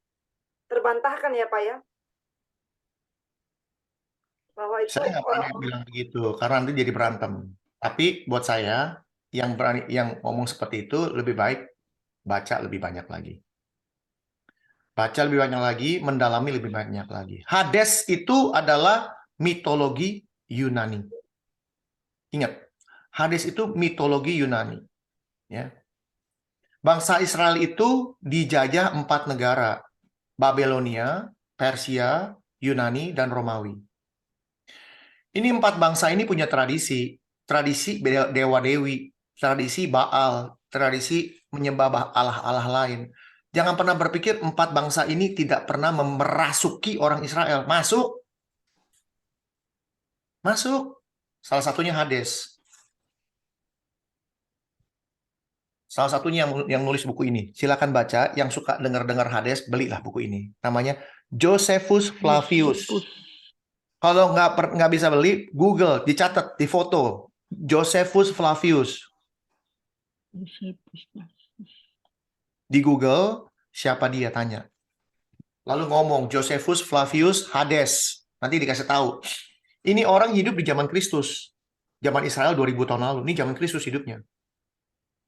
terbantahkan ya Pak ya, bahwa itu Saya nggak pernah bilang begitu karena nanti jadi berantem. Tapi buat saya yang ngomong seperti itu lebih baik baca lebih banyak lagi. Baca lebih banyak lagi, mendalami lebih banyak lagi. Hades itu adalah mitologi Yunani. Ingat, Hades itu mitologi Yunani. Ya. Bangsa Israel itu dijajah 4 negara. Babelonia, Persia, Yunani, dan Romawi. Ini 4 bangsa ini punya tradisi. Tradisi dewa-dewi, tradisi Baal, tradisi menyembah Allah-Allah lain. Jangan pernah berpikir 4 bangsa ini tidak pernah merasuki orang Israel. Masuk. Masuk. Salah satunya Hades. Salah satunya yang nulis buku ini. Silakan baca. Yang suka dengar-dengar Hades, belilah buku ini. Namanya Josephus Flavius. Kalau nggak bisa beli, Google, dicatat, difoto. Josephus Flavius. Di Google, siapa dia tanya. Lalu ngomong, Josephus Flavius Hades. Nanti dikasih tahu. Ini orang hidup di zaman Kristus. Zaman Israel 2000 tahun lalu. Ini zaman Kristus hidupnya.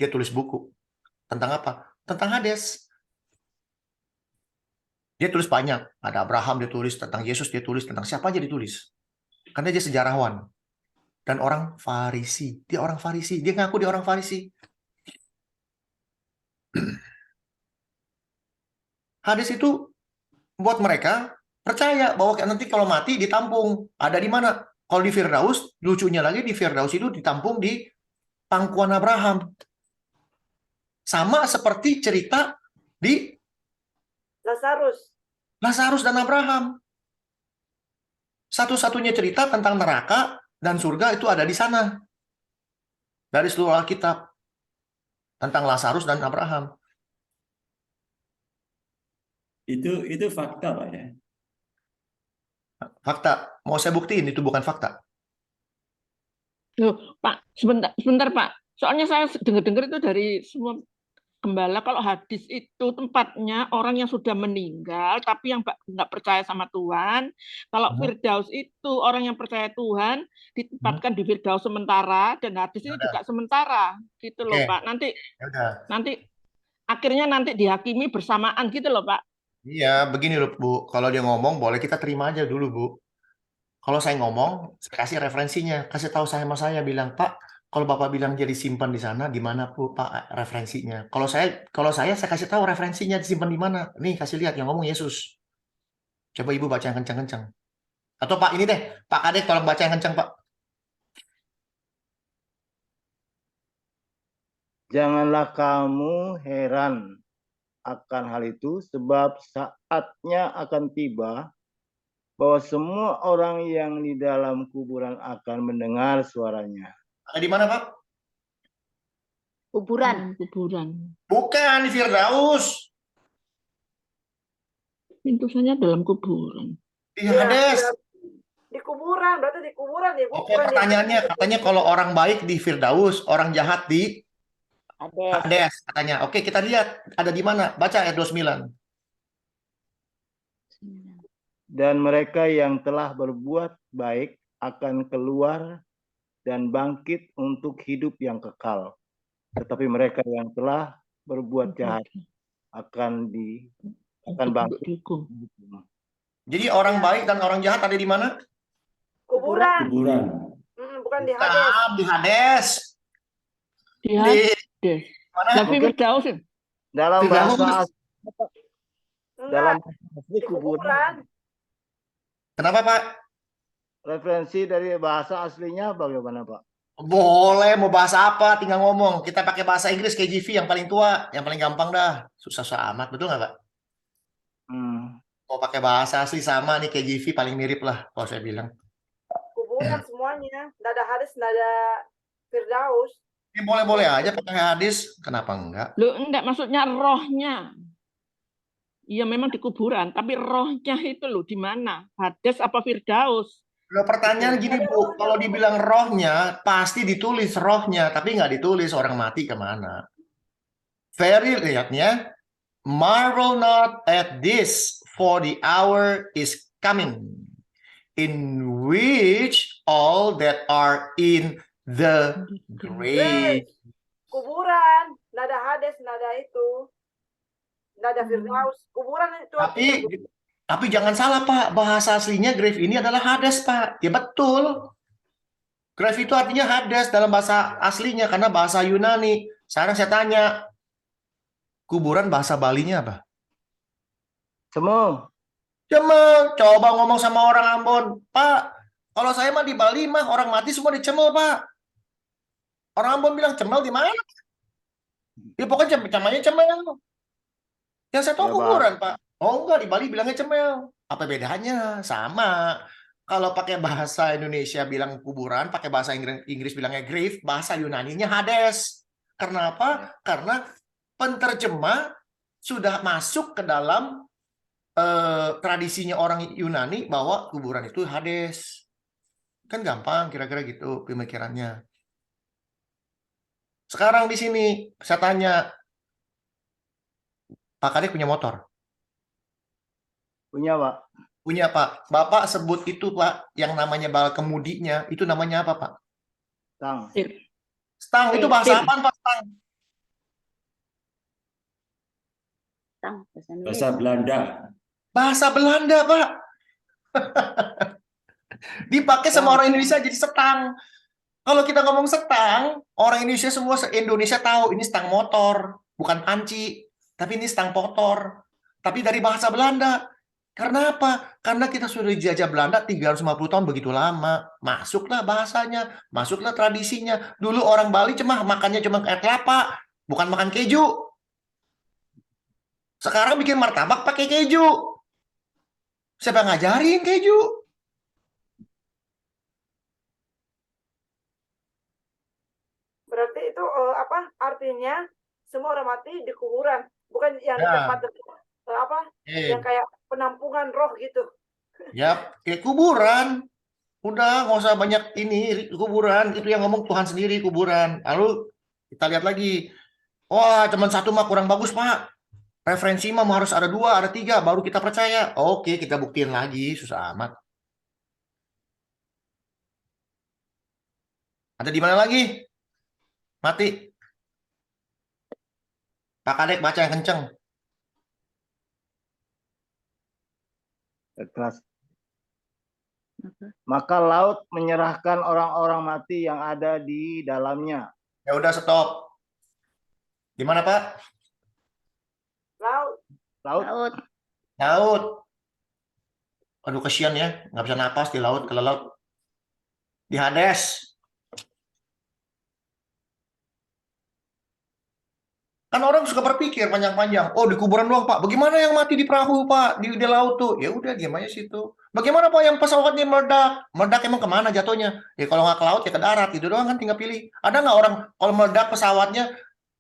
Dia tulis buku. Tentang apa? Tentang Hades. Dia tulis banyak. Ada Abraham dia tulis, tentang Yesus dia tulis, tentang siapa aja ditulis. Karena dia sejarawan. Dan orang Farisi. Dia orang Farisi. Dia ngaku dia orang Farisi. Hades itu buat mereka percaya bahwa nanti kalau mati ditampung. Ada di mana? Kalau di Firdaus, lucunya lagi di Firdaus itu ditampung di pangkuan Abraham. Sama seperti cerita di Lazarus dan Abraham. Satu-satunya cerita tentang neraka dan surga itu ada di sana. Dari seluruh Alkitab. Tentang Lazarus dan Abraham. Itu fakta, Pak ya. Fakta. Mau saya buktiin itu bukan fakta. Loh, Pak, sebentar Pak. Soalnya saya dengar-dengar itu dari semua gembala kalau hadis itu tempatnya orang yang sudah meninggal tapi yang nggak percaya sama Tuhan. Kalau Firdaus itu orang yang percaya Tuhan ditempatkan di Firdaus sementara dan hadis ini juga sementara gitu loh Pak. Nanti akhirnya nanti dihakimi bersamaan gitu loh Pak. Iya, begini loh Bu. Kalau dia ngomong boleh kita terima aja dulu Bu. Kalau saya ngomong, saya kasih referensinya, kasih tahu sama saya bilang, Pak, kalau Bapak bilang dia disimpan di sana, di mana Bu Pak referensinya? Kalau saya kasih tahu referensinya disimpan di mana. Nih kasih lihat yang ngomong Yesus. Coba Ibu baca yang kencang-kencang. Atau Pak ini deh, Pak Kadek tolong baca yang kencang Pak. Janganlah kamu heran akan hal itu, sebab saatnya akan tiba bahwa semua orang yang di dalam kuburan akan mendengar suaranya. Ada di mana Pak? Kuburan. Bukan di Firdaus. Pintunya dalam kuburan. Di Hades. Di kuburan, berarti di kuburan ya. Oke, pertanyaannya katanya kalau orang baik di Firdaus, orang jahat di Hades katanya. Oke, kita lihat ada di mana. Baca ayat 29. Dan mereka yang telah berbuat baik akan keluar dan bangkit untuk hidup yang kekal. Tetapi mereka yang telah berbuat jahat akan bangkit. Jadi orang baik dan orang jahat ada di mana? Kuburan. Bukan di Hades. Di Hades. Di Hades. Mana? Tapi Firdaus. Dalam Firdaus. bahasa asli, dalam Enggak, bahasa asli di kuburan. kuburan. Kenapa, Pak? Referensi dari bahasa aslinya bagaimana, Pak? Boleh, mau bahasa apa? Tinggal ngomong. Kita pakai bahasa Inggris KJV yang paling tua, yang paling gampang dah. Susah-susah amat, betul nggak, Pak? Hmm. Mau pakai bahasa asli sama nih KJV paling mirip lah, kalau saya bilang. Kuburan semuanya. Nggak ada hadis, nggak ada Firdaus. Ini boleh-boleh aja pakai hadis, kenapa enggak? Loh, enggak, maksudnya rohnya. Iya memang di kuburan, tapi rohnya itu loh di mana? Hades apa Firdaus? Kalau pertanyaan gini, Bu, kalau dibilang rohnya, pasti ditulis rohnya, tapi nggak ditulis orang mati kemana. Very lihatnya, marvel not at this, for the hour is coming, in which all that are in the grave. Kuburan. Nggak ada hadis, nggak ada itu. Nggak ada Firdaus. Kuburan itu artinya. Tapi jangan salah, Pak, bahasa aslinya grave ini adalah Hades, Pak. Ya betul. Grave itu artinya Hades dalam bahasa aslinya, karena bahasa Yunani. Sekarang saya tanya, kuburan bahasa Balinya apa? Semua. Cemel. Coba ngomong sama orang Ambon. Pak, kalau saya mah di Bali mah orang mati semua dicemel, Pak. Orang Ambon bilang cemel di mana? Ya pokoknya namanya cemel. Yang saya tahu Ya, kuburan, Pak. Oh enggak, di Bali bilangnya cemel. Apa bedanya? Sama. Kalau pakai bahasa Indonesia bilang kuburan, pakai bahasa Inggris bilangnya grave, bahasa Yunaninya Hades. Karena apa? Karena penterjemah sudah masuk ke dalam tradisinya orang Yunani bahwa kuburan itu Hades. Kan gampang kira-kira gitu pemikirannya. Sekarang di sini saya tanya, Pak Kadek punya motor? Punya, Pak. Punya, Pak. Bapak sebut itu, Pak, yang namanya bal kemudinya, itu namanya apa, Pak? Tang. Stang, itu bahasa apaan, Pak? Stang. Bahasa Belanda. Bahasa Belanda, Pak. Dipakai sama orang Indonesia jadi setang. Kalau kita ngomong setang, orang Indonesia semua se-Indonesia tahu ini stang motor, bukan panci, tapi ini stang motor. Tapi dari bahasa Belanda. Karena apa? Karena kita sudah dijajah Belanda 350 tahun begitu lama. Masuklah bahasanya, masuklah tradisinya. Dulu orang Bali makannya cuma air kelapa, bukan makan keju. Sekarang bikin martabak pakai keju. Siapa ngajarin keju? Berarti itu apa artinya semua orang mati di kuburan, bukan yang di tempat apa yang kayak penampungan roh gitu. Ya, kayak kuburan. Udah, nggak usah banyak ini kuburan. Itu yang ngomong Tuhan sendiri kuburan. Lalu kita lihat lagi. Wah, cuma satu mah kurang bagus, Pak. Referensi mah harus ada 2, ada 3, baru kita percaya. Oke, kita buktiin lagi. Susah amat. Ada di mana lagi? Mati. Pak Kadek baca yang kenceng. Keras. Maka laut menyerahkan orang-orang mati yang ada di dalamnya. Ya udah, stop. Di mana, Pak? Laut. Laut. Laut. Aduh, kesian ya, nggak bisa napas di laut, kalau laut. Di Hades. Kan orang suka berpikir panjang-panjang. Oh, di kuburan doang, Pak. Bagaimana yang mati di perahu, Pak? Di laut tuh. Ya udah, diam aja situ. Bagaimana, Pak, yang pesawatnya meledak? Meledak emang kemana jatuhnya? Ya kalau nggak ke laut, ya ke darat. Itu doang kan tinggal pilih. Ada nggak orang kalau meledak pesawatnya,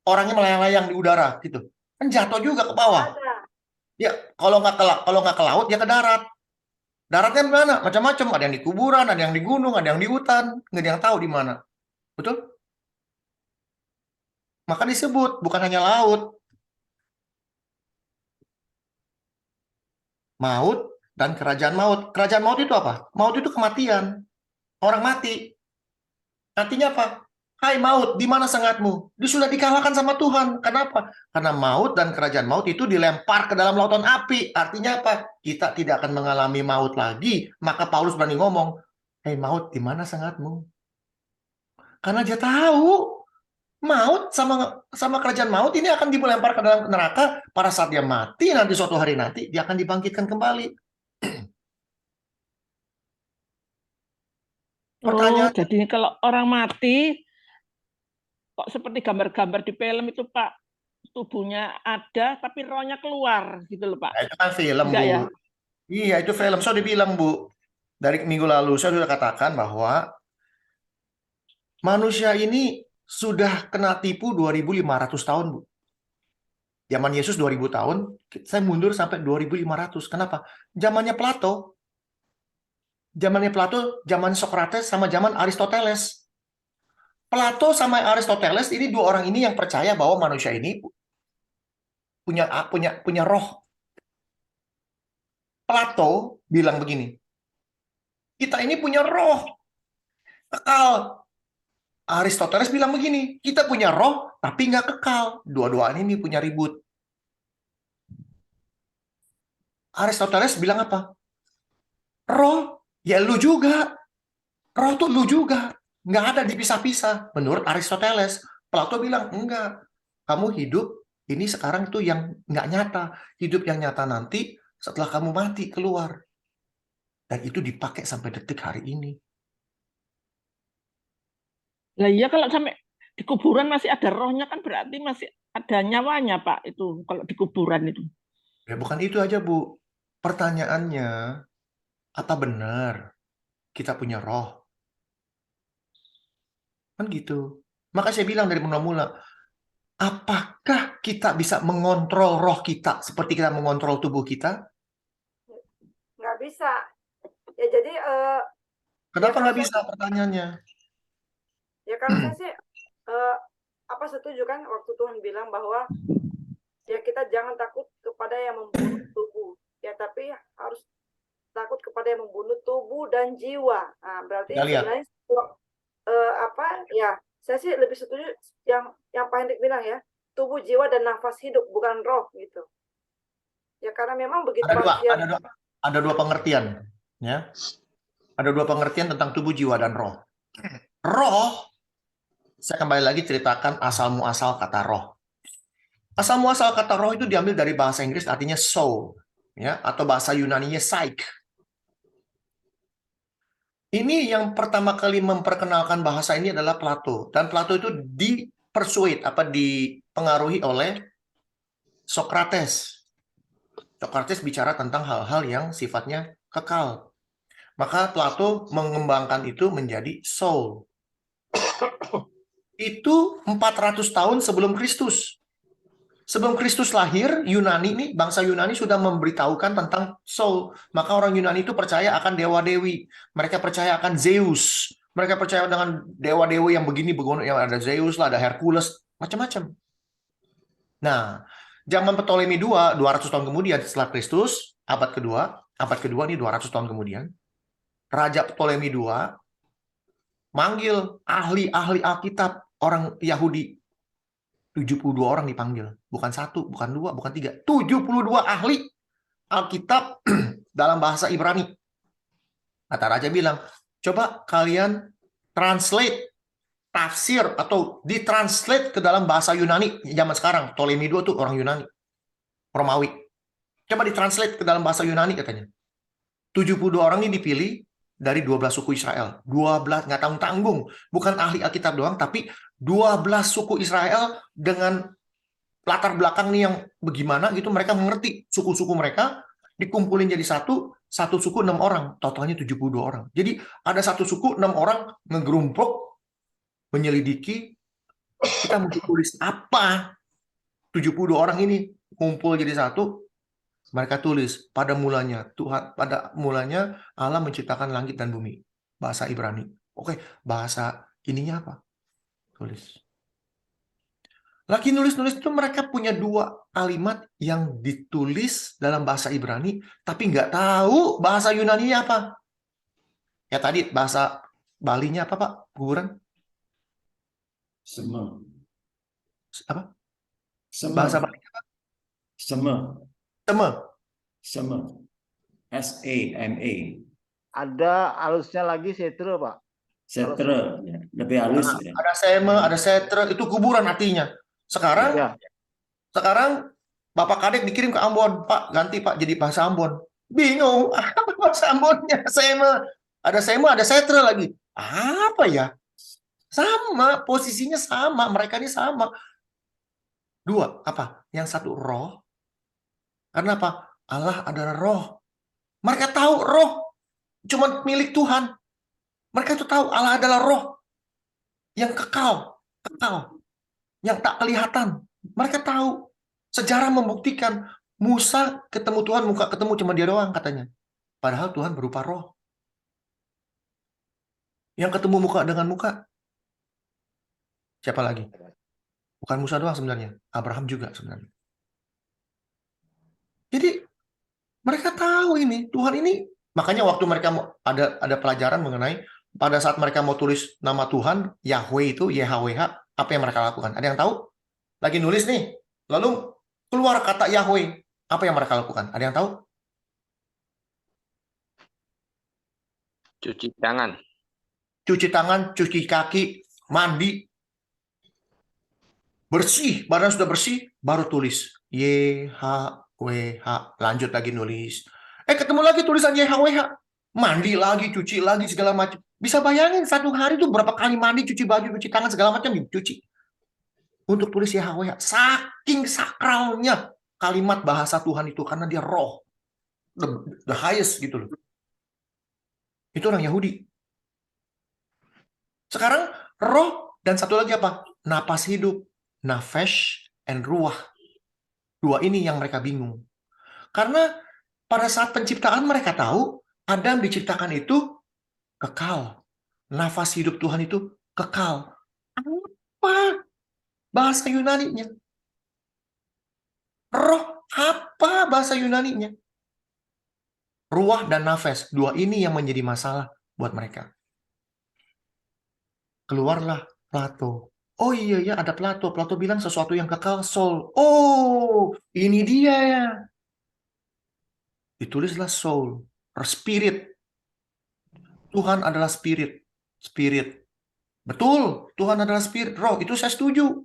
orangnya melayang-layang di udara gitu? Kan jatuh juga ke bawah. Ada. Ya, kalau nggak ke laut, ya ke darat. Daratnya mana? Macam-macam. Ada yang di kuburan, ada yang di gunung, ada yang di hutan. Nggak ada yang tahu di mana. Betul? Maka disebut, bukan hanya laut. Maut dan kerajaan maut. Kerajaan maut itu apa? Maut itu kematian. Orang mati. Artinya apa? Hai maut, di mana sengatmu? Dia sudah dikalahkan sama Tuhan. Kenapa? Karena maut dan kerajaan maut itu dilempar ke dalam lautan api. Artinya apa? Kita tidak akan mengalami maut lagi. Maka Paulus berani ngomong, hai maut, di mana sengatmu? Karena dia tahu Maut sama kerajaan maut ini akan dilempar ke dalam neraka. Pada saat dia mati nanti suatu hari nanti dia akan dibangkitkan kembali. Oh, Pertanyaan, jadi kalau orang mati kok seperti gambar-gambar di film itu, Pak, tubuhnya ada tapi rohnya keluar gitu loh, Pak. itu kan film, Enggak Bu. ya? Iya, itu film. Saya dibilang, Bu. Dari minggu lalu saya sudah katakan bahwa manusia ini sudah kena tipu 2.500 tahun, Bu. Zaman Yesus 2000 tahun, saya mundur sampai 2.500. Kenapa? Zamannya Plato, zaman Socrates sama zaman Aristoteles. Plato sama Aristoteles ini dua orang ini yang percaya bahwa manusia ini punya roh. Plato bilang begini, kita ini punya roh kekal. Aristoteles bilang begini, kita punya roh tapi nggak kekal. Dua-duaan ini punya ribut. Aristoteles bilang apa? Roh, ya lu juga. Roh tuh lu juga. Nggak ada dipisah-pisah. Menurut Aristoteles. Plato bilang, enggak. Kamu hidup, ini sekarang itu yang nggak nyata. Hidup yang nyata nanti setelah kamu mati keluar. Dan itu dipakai sampai detik hari ini. Lah iya kalau sampai di kuburan masih ada rohnya kan berarti masih ada nyawanya, Pak, itu kalau di kuburan itu. Ya bukan itu aja, Bu. Pertanyaannya, apa benar kita punya roh? Kan gitu. Maka saya bilang dari mula-mula, apakah kita bisa mengontrol roh kita seperti kita mengontrol tubuh kita? Nggak bisa. Ya jadi Kenapa Ya, nggak kalau bisa pertanyaannya? ya kalau saya sih setuju kan waktu Tuhan bilang bahwa ya kita jangan takut kepada yang membunuh tubuh, ya tapi harus takut kepada yang membunuh tubuh dan jiwa. Nah, berarti Kita lihat. sebenarnya ya saya sih lebih setuju yang Pak Hendrik bilang ya, tubuh, jiwa dan nafas hidup, bukan roh gitu. Ya karena memang begitu manusia Ada dua pengertian, ya. Ada dua pengertian tentang tubuh, jiwa, dan roh. Roh, saya kembali lagi ceritakan asal muasal kata roh. Asal muasal kata roh itu diambil dari bahasa Inggris artinya soul, ya, atau bahasa Yunaninya psyche. Ini yang pertama kali memperkenalkan bahasa ini adalah Plato, dan Plato itu dipengaruhi oleh Socrates. Socrates bicara tentang hal-hal yang sifatnya kekal. Maka Plato mengembangkan itu menjadi soul. Itu 400 tahun sebelum Kristus. Sebelum Kristus lahir, Yunani nih, bangsa Yunani sudah memberitahukan tentang soul. Maka orang Yunani itu percaya akan dewa-dewi. Mereka percaya akan Zeus. Mereka percaya dengan dewa-dewi yang begini, yang ada Zeus lah, ada Hercules, macam-macam. Nah, zaman Ptolemy II, 200 tahun kemudian setelah Kristus, abad kedua ini 200 tahun kemudian, Raja Ptolemy II manggil ahli-ahli Alkitab orang Yahudi. 72 orang dipanggil. Bukan satu, bukan dua, bukan tiga. 72 ahli Alkitab dalam bahasa Ibrani. Kata raja bilang, coba kalian translate, tafsir, atau ditranslate ke dalam bahasa Yunani. Zaman sekarang, Ptolemy II tuh orang Yunani. Romawi. Coba ditranslate ke dalam bahasa Yunani katanya. 72 orang ini dipilih dari 12 suku Israel. 12, nggak tanggung-tanggung. Bukan ahli Alkitab doang, tapi 12 suku Israel dengan latar belakang nih yang bagaimana gitu, mereka mengerti suku-suku mereka, dikumpulin jadi satu suku 6 orang, totalnya 72 orang. Jadi ada satu suku 6 orang ngegerumpuk, menyelidiki, kita mau tulis apa? 72 orang ini kumpul jadi satu, mereka tulis pada mulanya Allah menciptakan langit dan bumi. Bahasa Ibrani. Oke, bahasa ininya apa? Tulis. Lagi nulis-nulis itu mereka punya dua kalimat yang ditulis dalam bahasa Ibrani, tapi nggak tahu bahasa Yunani-nya apa. Ya tadi bahasa Balinya apa, Pak? Kuburan? Sema. Apa? Sema. Bahasa Bali apa? Sema. Seme. Sema. S-A-M-A. Ada alusnya lagi setro, Pak. Setre, ya. Lebih halus. Ya. Ada seme, ada setre, itu kuburan artinya. Sekarang Ya, sekarang Bapak Kadek dikirim ke Ambon, Pak, ganti Pak jadi bahasa Ambon. Bingung, apa bahasa Ambonnya? Seme, ada setre lagi. Apa ya? Sama, posisinya sama, mereka ini sama. Dua, apa? Yang satu roh. Karena apa? Allah adalah roh. Mereka tahu roh cuma milik Tuhan. Mereka itu tahu Allah adalah roh yang kekal, yang tak kelihatan. Mereka tahu. Sejarah membuktikan Musa ketemu Tuhan muka ketemu cuma dia doang katanya. Padahal Tuhan berupa roh. Yang ketemu muka dengan muka. Siapa lagi? Bukan Musa doang sebenarnya. Abraham juga sebenarnya. Jadi mereka tahu ini Tuhan ini. Makanya waktu mereka ada pelajaran mengenai pada saat mereka mau tulis nama Tuhan Yahweh itu YHWH, apa yang mereka lakukan? Ada yang tahu? Lagi nulis nih. Lalu keluar kata Yahweh. Apa yang mereka lakukan? Ada yang tahu? Cuci tangan. Cuci tangan, cuci kaki, mandi. Bersih, badan sudah bersih, baru tulis YHWH. Lanjut lagi nulis. Ketemu lagi tulisan YHWH. Mandi lagi, cuci lagi, segala macam. Bisa bayangin satu hari itu berapa kali mandi, cuci baju, cuci tangan, segala macam dicuci. Untuk tulis YHWH. Saking sakralnya kalimat bahasa Tuhan itu. Karena dia roh. The highest gitu loh. Itu orang Yahudi. Sekarang roh dan satu lagi apa? Napas hidup. Nafesh and ruah. Dua ini yang mereka bingung. Karena pada saat penciptaan mereka tahu Adam diciptakan itu kekal. Nafas hidup Tuhan itu kekal. Apa bahasa Yunaninya? Roh apa bahasa Yunaninya? Ruah dan nafas. Dua ini yang menjadi masalah buat mereka. Keluarlah Plato. Oh iya ya, ada Plato. Plato bilang sesuatu yang kekal, soul. Oh, ini dia ya. Ditulislah soul, spirit. Tuhan adalah spirit. Spirit. Betul, Tuhan adalah spirit. Roh, itu saya setuju.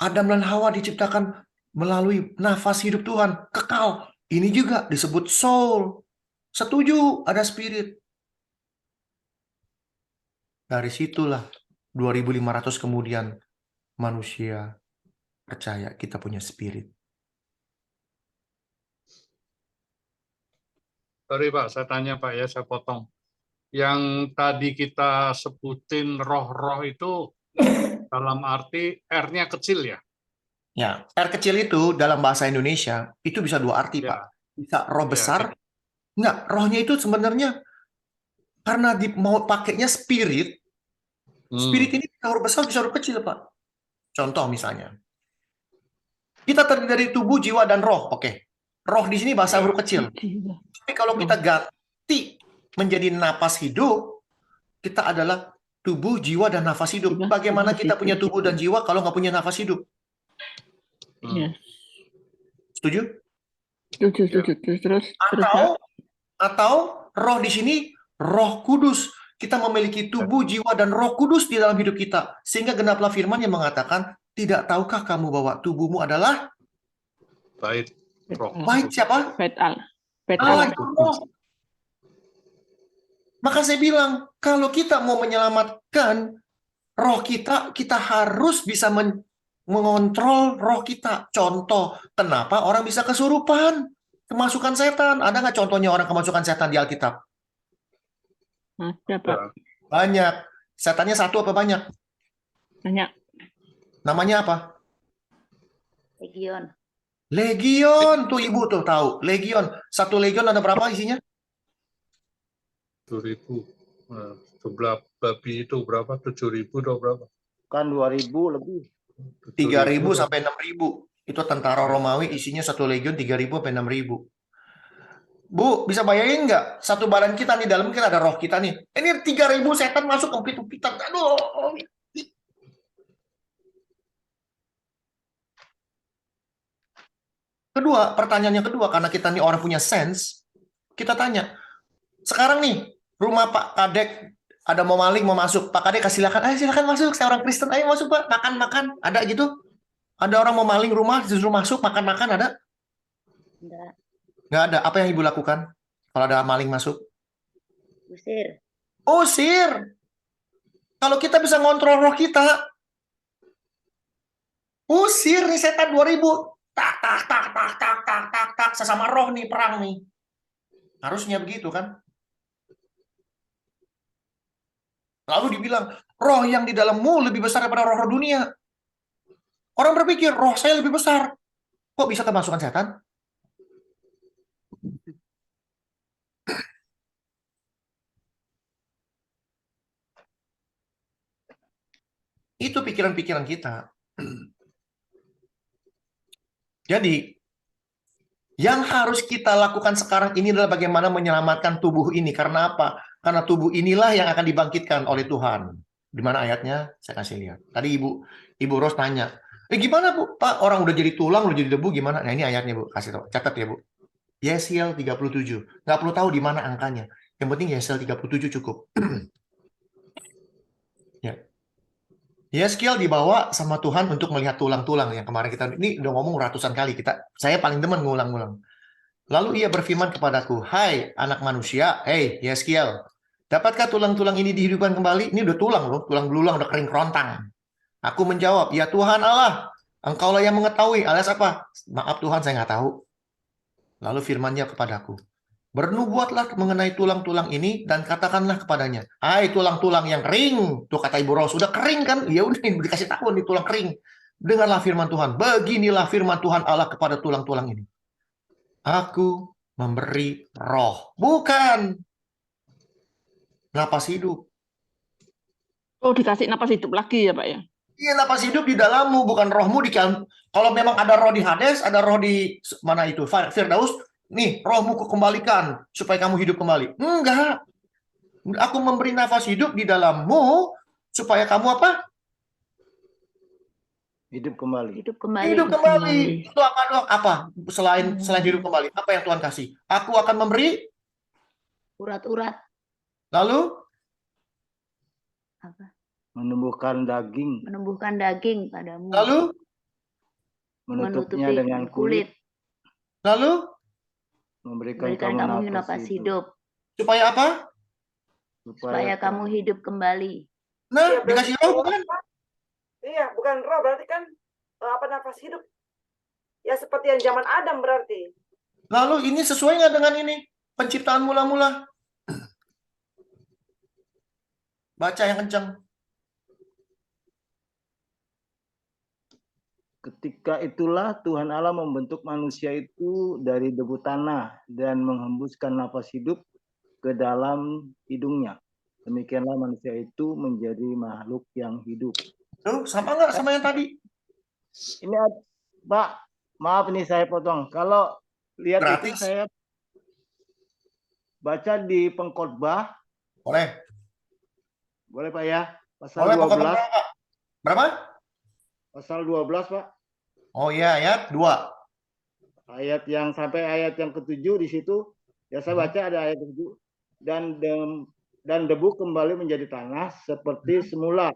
Adam dan Hawa diciptakan melalui nafas hidup Tuhan. Kekal. Ini juga disebut soul. Setuju, ada spirit. Dari situlah 2500 kemudian manusia percaya kita punya spirit. Sorry Pak, saya tanya Pak ya, saya potong. Yang tadi kita sebutin roh-roh itu dalam arti R-nya kecil ya? Ya, R kecil itu dalam bahasa Indonesia itu bisa dua arti, Ya. Pak. Bisa roh Ya. besar. Enggak, rohnya itu sebenarnya karena mau pakainya spirit. Spirit ini bisa huruf besar, bisa huruf kecil, Pak. Contoh misalnya. Kita terdiri dari tubuh, jiwa, dan roh. Oke. Roh di sini bahasa huruf kecil. Tapi kalau kita ganti menjadi napas hidup, kita adalah tubuh, jiwa, dan nafas hidup. Bagaimana kita punya tubuh dan jiwa kalau nggak punya nafas hidup? Ya. Setuju? Setuju. Terus Atau roh di sini, Roh Kudus. Kita memiliki tubuh, jiwa, dan Roh Kudus di dalam hidup kita. Sehingga genaplah firman yang mengatakan, tidak tahukah kamu bahwa tubuhmu adalah Bait roh. bait siapa? Bait Allah. Allah. Maka saya bilang, kalau kita mau menyelamatkan roh kita, kita harus bisa mengontrol roh kita. Contoh, kenapa orang bisa kesurupan? Kemasukan setan. Ada nggak contohnya orang kemasukan setan di Alkitab? Ada, Pak. Banyak. Setannya satu apa banyak? Banyak. Namanya apa? Legion. Legion. Tuh ibu tuh tahu. Legion. Satu legion ada berapa isinya? 7.000. Jumlah babi itu berapa? 7.000 atau berapa? kan 2.000 lebih. 3.000 sampai 6.000. Itu tentara Romawi isinya satu legion 3.000 sampai 6.000. Bu, bisa bayangin nggak? Satu badan kita nih, dalam kita ada roh kita nih. Ini 3.000 setan masuk empit-empitan. Aduh. Kedua, pertanyaannya kedua, karena kita nih orang punya sense, kita tanya, sekarang nih, rumah Pak Kadek Ada mau maling mau masuk, Pak Kades kasih silakan, ayo silakan masuk, saya orang Kristen, ayo masuk Pak, makan, ada gitu? Ada orang mau maling rumah disuruh masuk makan, ada? Enggak, Nggak ada. Apa yang ibu lakukan kalau ada maling masuk? usir. Usir. Kalau kita bisa ngontrol roh kita, usir nih setan 2000. Tak tak tak tak tak tak tak tak, sesama roh nih perang nih. Harusnya begitu kan? Lalu dibilang, roh yang di dalammu lebih besar daripada roh-roh dunia. Orang berpikir, roh saya lebih besar. Kok bisa kemasukan setan? Itu pikiran-pikiran kita. Jadi, yang harus kita lakukan sekarang ini adalah bagaimana menyelamatkan tubuh ini. Karena apa? Karena tubuh inilah yang akan dibangkitkan oleh Tuhan. Di mana ayatnya? Saya kasih lihat. Tadi Ibu Ros tanya, gimana Bu? Pak, orang udah jadi tulang, udah jadi debu, gimana? Nah ini ayatnya Bu, kasih tahu. Catat ya Bu. Yesiel 37. Nggak perlu tahu di mana angkanya. Yang penting Yesiel 37 cukup. Ya. Yeskiel dibawa sama Tuhan untuk melihat tulang-tulang yang kemarin kita ini udah ngomong ratusan kali saya paling demen ngulang-ngulang. Lalu ia berfirman kepadaku, "Hai anak manusia, Yeskiel, dapatkah tulang-tulang ini dihidupkan kembali?" Ini udah tulang loh, tulang belulang udah kering kerontang. Aku menjawab, "Ya Tuhan Allah, Engkaulah yang mengetahui." Alias apa? Maaf Tuhan, saya nggak tahu. Lalu firman-Nya kepadaku, "Bernubuatlah mengenai tulang-tulang ini dan katakanlah kepadanya, hai tulang-tulang yang kering." Tuh kata Ibu Ros, udah kering kan? Ya udah dikasih tahu nih tulang kering. Dengarlah firman Tuhan. Beginilah firman Tuhan Allah kepada tulang-tulang ini. Aku memberi roh, bukan napas hidup. Oh, dikasih napas hidup lagi ya Pak ya? Iya, napas hidup di dalammu, bukan rohmu di kalau memang ada roh di Hades, ada roh di mana itu? Firdaus, nih rohmu kukembalikan supaya kamu hidup kembali. Enggak. Aku memberi nafas hidup di dalammu supaya kamu apa? Hidup kembali. Hidup kembali. Hidup kembali. Itu apa dong? Apa? Selain hidup kembali, apa yang Tuhan kasih? Aku akan memberi Urat-urat. lalu Apa? Menumbuhkan daging. Menumbuhkan daging padamu. lalu Menutupnya dengan kulit. lalu Memberikan Berikan kamu napas hidup. supaya apa? Supaya kamu hidup kembali. Nah, Iya, dikasih roh bukan? Iya, bukan roh berarti kan apa nafas hidup. Ya seperti yang zaman Adam berarti. Lalu ini sesuai nggak dengan ini? Penciptaan mula-mula. Baca yang kencang. Ketika itulah Tuhan Allah membentuk manusia itu dari debu tanah dan menghembuskan nafas hidup ke dalam hidungnya. Demikianlah manusia itu menjadi makhluk yang hidup. Tuh, sama nggak sama yang tadi? Ini Pak, maaf ini saya potong. Kalau lihat Gratis. itu saya baca di Pengkhotbah. Boleh. Boleh Pak ya? Pasal Boleh, 12. Pak. Berapa? Pasal 12 Pak. Oh iya, ayat 2. Ayat yang sampai ayat yang ke-7 di situ. Ya saya baca ada ayat ke-7. Dan debu kembali menjadi tanah seperti semula.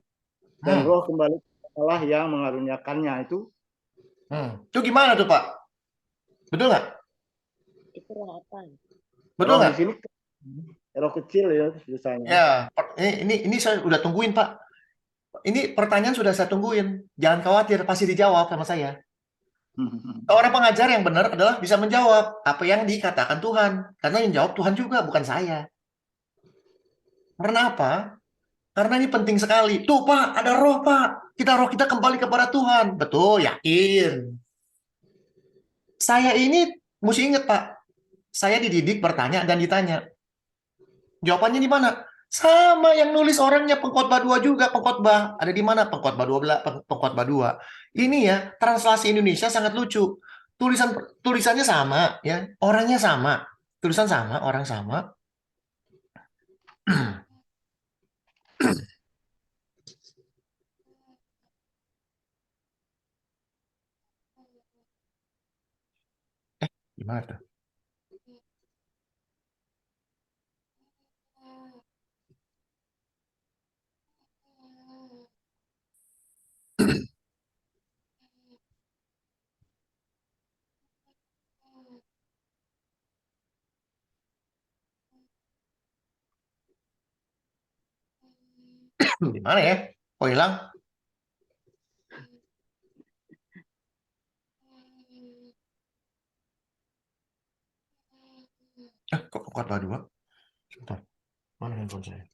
Dan roh kembali Allah yang mengaruniakannya itu. Itu gimana tuh Pak? Betul nggak? Itu apa? Betul nggak? Di sini roh kecil ya tulisannya. Ya, ini saya udah tungguin Pak. Ini pertanyaan sudah saya tungguin. Jangan khawatir, pasti dijawab sama saya. Orang pengajar yang benar adalah bisa menjawab apa yang dikatakan Tuhan. Karena yang jawab Tuhan juga, bukan saya. Karena apa? Karena ini penting sekali. Tuh Pak, ada roh Pak. Roh kita kembali kepada Tuhan. Betul, yakin. Saya ini mesti ingat Pak. Saya dididik bertanya dan ditanya. Jawabannya di mana? Sama yang nulis orangnya Pengkhotbah 2 juga. Pengkhotbah ada di mana? Pengkhotbah 12, Pengkhotbah 2. Ini ya, translasi Indonesia sangat lucu. Tulisannya sama ya, orangnya sama. Tulisan sama, orang sama. Gimana tuh? Di mana ya? Oh, hilang. Kok khotbah 2? Sebentar. Mana handphone saya?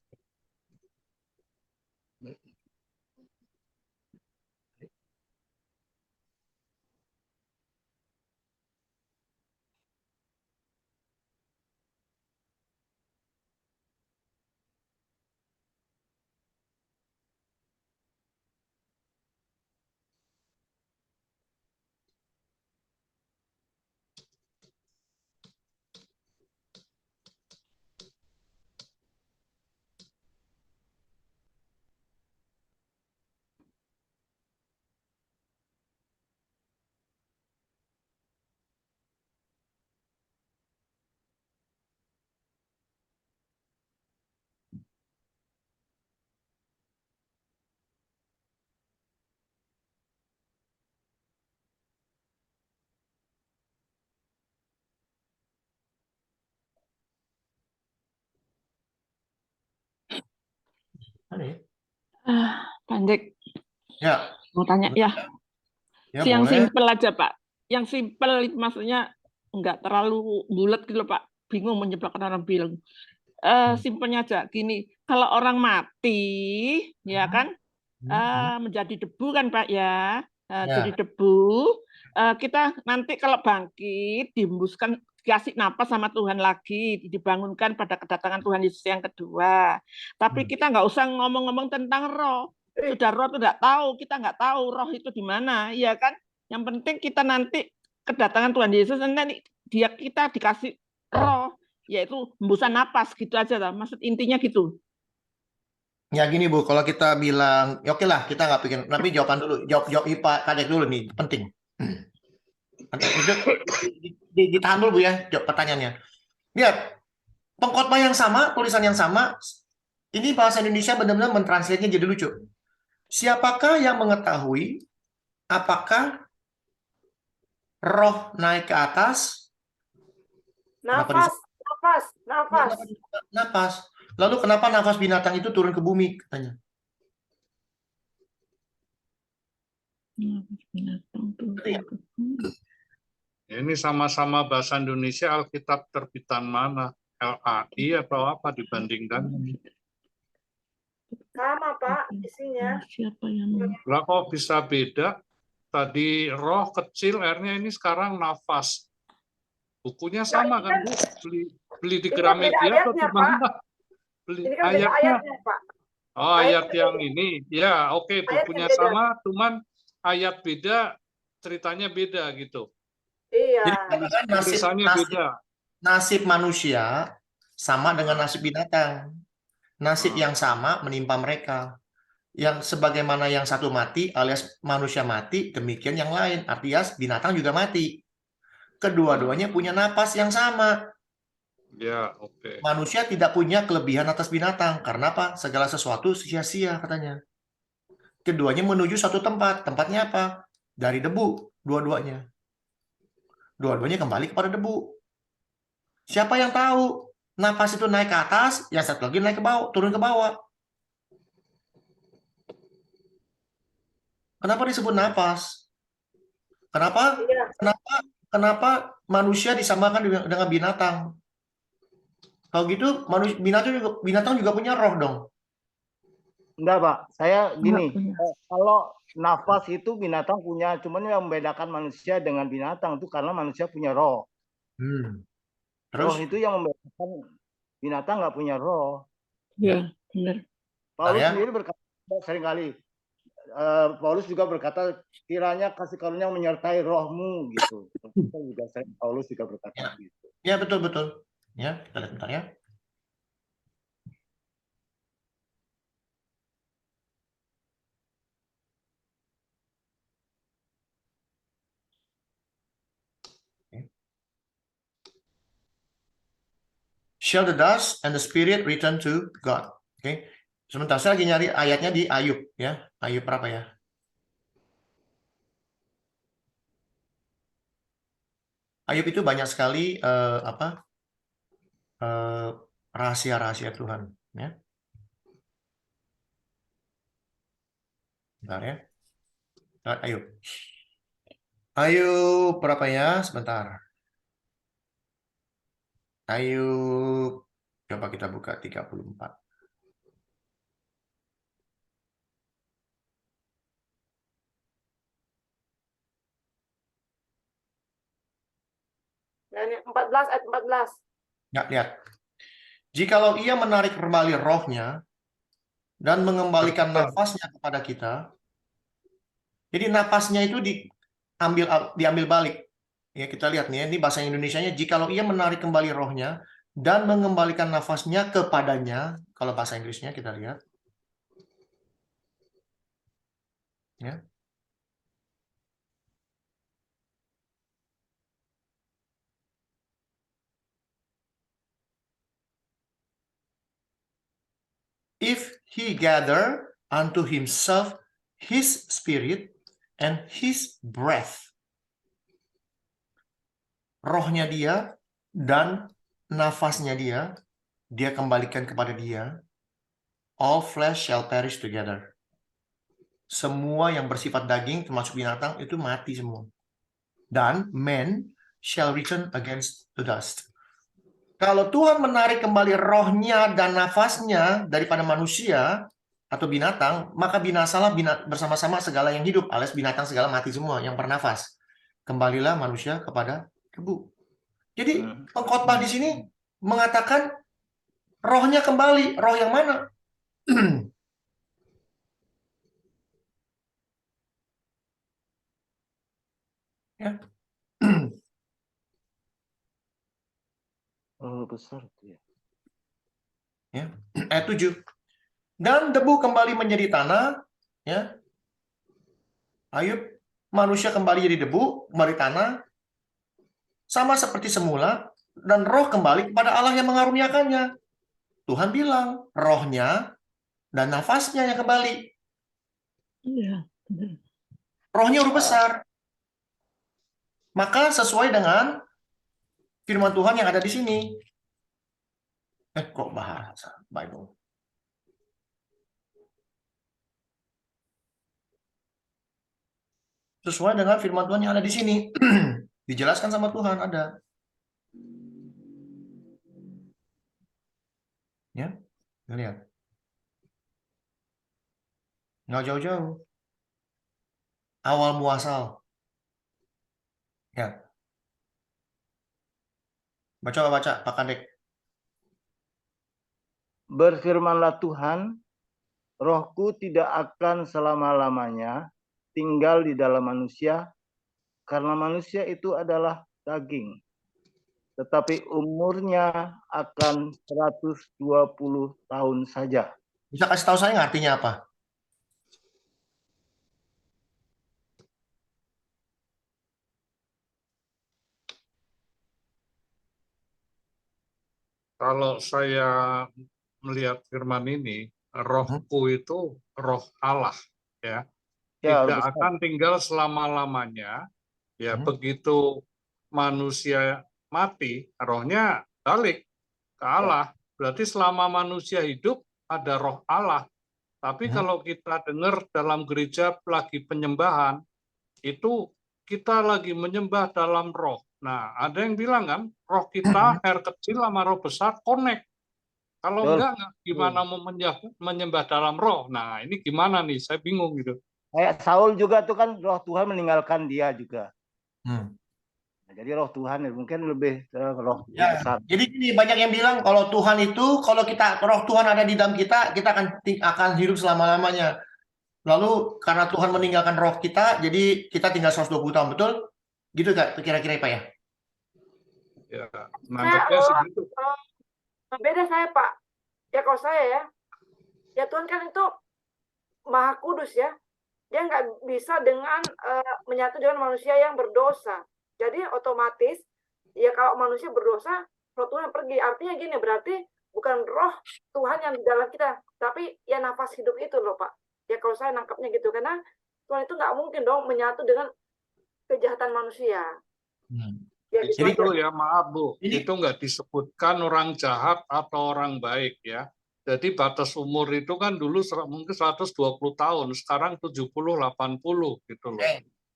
Mana ya? Pandek, Ya, mau tanya ya. ya Yang boleh. simpel aja, Pak. Yang simpel maksudnya nggak terlalu bulat gitu loh, Pak. Bingung menyebabkan orang bilang. Simpelnya aja gini, kalau orang mati, ya kan, menjadi debu kan, Pak ya. Jadi Ya. debu, kita nanti kalau bangkit, dihembuskan, dikasih napas sama Tuhan lagi, dibangunkan pada kedatangan Tuhan Yesus yang kedua. Tapi kita nggak usah ngomong-ngomong tentang roh. Sudah roh itu kita nggak tahu roh itu di mana, ya kan? Yang penting kita nanti kedatangan Tuhan Yesus, nanti kita dikasih roh, yaitu hembusan napas, gitu aja lah. Maksud intinya gitu. Ya gini Bu, kalau kita bilang, ya oke lah kita nggak pikir, tapi jawaban dulu, jawab IPA Kadek dulu nih, penting. Itu ditahan dulu Bu ya, jawab pertanyaannya. Lihat, pengkhotbah yang sama, tulisan yang sama, ini bahasa Indonesia benar-benar mentranslate-nya jadi lucu. Siapakah yang mengetahui apakah roh naik ke atas? Nafas. Nafas. Lalu kenapa nafas binatang itu turun ke bumi katanya? Ini sama-sama bahasa Indonesia, Alkitab terbitan mana? LAI atau apa dibandingkan? Sama, Pak, isinya. Siapa yang Lah kok bisa beda? Tadi roh kecil, akhirnya ini sekarang nafas. Bukunya sama kan, Bu? Beli di Gramedia atau di mana? Beli Ini kan beda ayatnya, Pak. Oh, ayat yang ini. Ya, oke, bukunya beda. sama, cuman ayat beda, ceritanya beda gitu. Iya. Jadi Tulisannya beda. nasib manusia sama dengan nasib binatang. Nasib yang sama menimpa mereka. Yang sebagaimana yang satu mati alias manusia mati, demikian yang lain. Artinya binatang juga mati. Kedua-duanya punya napas yang sama. Ya, oke. Manusia tidak punya kelebihan atas binatang. Karena apa? Segala sesuatu sia-sia katanya. Keduanya menuju satu tempat. Tempatnya apa? Dari debu. Dua-duanya. Dua-duanya kembali kepada debu. Siapa yang tahu? Napas itu naik ke atas, yang satu lagi naik ke bawah, turun ke bawah. Kenapa disebut napas? Kenapa? Iya. Kenapa manusia disamakan dengan binatang? Kalau gitu binatang juga punya roh dong. Enggak, Pak. Saya gini, kalau nafas itu binatang punya, cuman yang membedakan manusia dengan binatang itu karena manusia punya roh. Terus? Roh itu yang membedakan binatang nggak punya roh. Ya, benar. Paulus sendiri berkata seringkali, Paulus juga berkata, kiranya kasih karunia menyertai rohmu gitu. Paulus juga berkata gitu. Ya, betul. Ya, kita lihat bentar ya. Shall the dust and the spirit return to God? Oke. Sebentar, saya lagi nyari ayatnya di Ayub ya. Ayub berapa ya? Ayub itu banyak sekali rahasia-rahasia Tuhan ya. Bentar ya. Ayo. Ayo, berapa ya? Sebentar. Ayo, coba kita buka 34. Dan 14 ayat 14. Ya, lihat. Jikalau ia menarik kembali rohnya dan mengembalikan nafasnya kepada kita. Jadi nafasnya itu diambil balik. Ya, kita lihat nih, ini bahasa Indonesianya, jikalau ia menarik kembali rohnya dan mengembalikan nafasnya kepadanya. Kalau bahasa Inggrisnya kita lihat. Ya. If he gather unto himself his spirit and his breath. Rohnya dia dan nafasnya dia kembalikan kepada dia. All flesh shall perish together. Semua yang bersifat daging, termasuk binatang, itu mati semua. Dan man shall return against the dust. Kalau Tuhan menarik kembali rohnya dan nafasnya daripada manusia atau binatang, maka binasalah bersama-sama segala yang hidup, alias binatang segala mati semua yang bernafas. Kembalilah manusia kepada debu. Jadi pengkhotbah di sini mengatakan rohnya kembali. Roh yang mana? Ya. Oh, besar itu ya. Ya. Ayat 7. Dan debu kembali menjadi tanah, ya. Ayub, manusia kembali jadi debu, kembali tanah, sama seperti semula, dan roh kembali kepada Allah yang mengaruniakannya. Tuhan bilang, rohnya dan nafasnya yang kembali. Iya. Rohnya udah besar. Maka sesuai dengan firman Tuhan yang ada di sini. Kok bahasa Bible? Sesuai dengan firman Tuhan yang ada di sini. Dijelaskan sama Tuhan ada. Ya, lihat. Nggak jauh-jauh. Awal muasal. Ya. Baca, Pak Kadek. Berfirmanlah Tuhan, rohku tidak akan selama-lamanya tinggal di dalam manusia, karena manusia itu adalah daging. Tetapi umurnya akan 120 tahun saja. Bisa kasih tahu saya nggak artinya apa? Kalau saya melihat firman ini, rohku itu roh Allah, ya. Ya, Tidak besar. akan tinggal selama-lamanya, ya. Begitu manusia mati, rohnya balik ke Allah. Berarti selama manusia hidup ada roh Allah. Tapi kalau kita dengar dalam gereja lagi penyembahan, itu kita lagi menyembah dalam roh. Nah, ada yang bilang kan, roh kita, air kecil sama roh besar, connect. Kalau enggak gimana mau menyembah dalam roh? Nah, ini gimana nih? Saya bingung gitu. Kayak Saul juga tuh kan roh Tuhan meninggalkan dia juga. Nah, jadi roh Tuhan mungkin lebih roh besar. Jadi ini banyak yang bilang kalau Tuhan itu, kalau kita roh Tuhan ada di dalam kita akan hidup selama-lamanya. Lalu karena Tuhan meninggalkan roh kita, jadi kita tinggal 120 tahun, betul? Gitu Kak, kira-kira Pak ya? Ya, nangkepnya segitu. Beda saya, Pak. Ya kalau saya ya Tuhan kan itu Maha Kudus ya. Dia nggak bisa dengan menyatu dengan manusia yang berdosa. Jadi otomatis ya kalau manusia berdosa, roh Tuhan pergi. Artinya gini, berarti bukan roh Tuhan yang di dalam kita, tapi ya nafas hidup itu loh Pak. Ya kalau saya nangkapnya gitu, karena Tuhan itu nggak mungkin dong menyatu dengan kejahatan manusia. Ya, Jadi itu ya, maaf Bu, itu nggak disebutkan orang jahat atau orang baik ya. Jadi batas umur itu kan dulu mungkin 120 tahun, sekarang 70-80 gitu loh.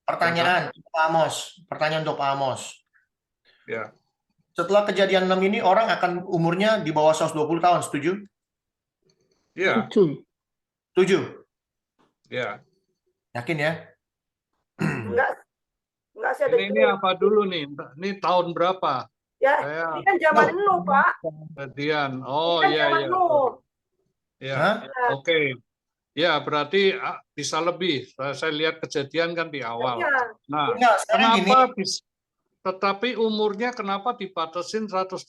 Pertanyaan untuk Pak Amos. Pertanyaan untuk Pak Amos. Ya, Setelah kejadian 6 ini orang akan umurnya di bawah 120 tahun, setuju? ya, Setuju. Setuju? ya. Yakin ya? Enggak sih ada Ini apa dulu nih? Ini tahun berapa? Ya, Saya ini kan zaman Nuh, Pak. kejadian. Oh Ini kan iya zaman iya. Nuh. Ya, Hah? oke. Ya, berarti bisa lebih. Saya lihat kejadian kan di awal. Iya. Nah, Enggak, sekarang gini. kenapa tetapi umurnya kenapa dibatasin 120?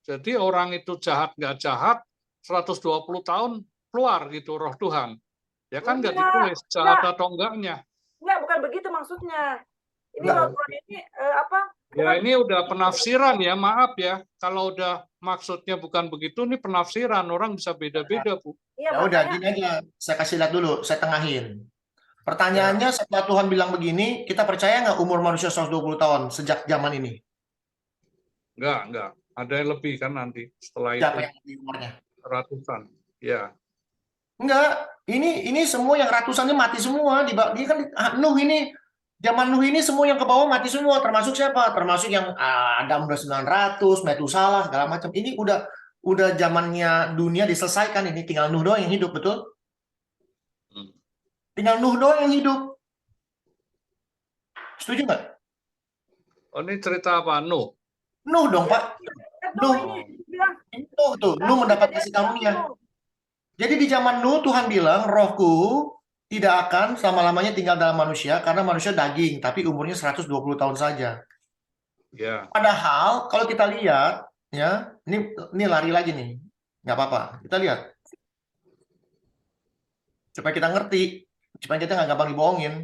Jadi orang itu jahat nggak jahat, 120 tahun keluar gitu roh Tuhan. Ya kan nggak ditulis jahat atau enggaknya. Enggak, bukan begitu maksudnya. Ini Enggak. roh Tuhan ini apa? Ya ini udah penafsiran ya, maaf ya. Kalau udah maksudnya bukan begitu, ini penafsiran. Orang bisa beda-beda, Bu. Iya, Ya udah, makanya gini aja. Saya kasih lihat dulu, saya tengahin. Pertanyaannya setelah Tuhan bilang begini, kita percaya nggak umur manusia 120 tahun sejak zaman ini? Enggak. Ada yang lebih kan nanti setelah Siapa itu yang lebih umurnya? ratusan. Ya. Enggak, ini semua yang ratusannya mati semua. Dia kan Nuh ini, zaman Nuh ini semua yang ke bawah mati semua. Termasuk siapa? Termasuk yang Adam udah 900, Metusalah segala macam. Ini udah zamannya dunia diselesaikan, ini tinggal Nuh doang yang hidup, betul? Tinggal Nuh doang yang hidup. Setuju nggak? Oh, ini cerita apa? Nuh? Nuh dong, Pak. Nuh. Nuh tuh, Nuh mendapat kasih karunia. Jadi di zaman Nuh Tuhan bilang, rohku tidak akan selama-lamanya tinggal dalam manusia karena manusia daging, tapi umurnya 120 tahun saja. Ya. Padahal kalau kita lihat, ya, ini lari lagi nih, nggak apa-apa. Kita lihat, supaya kita ngerti, supaya kita nggak gampang dibohongin.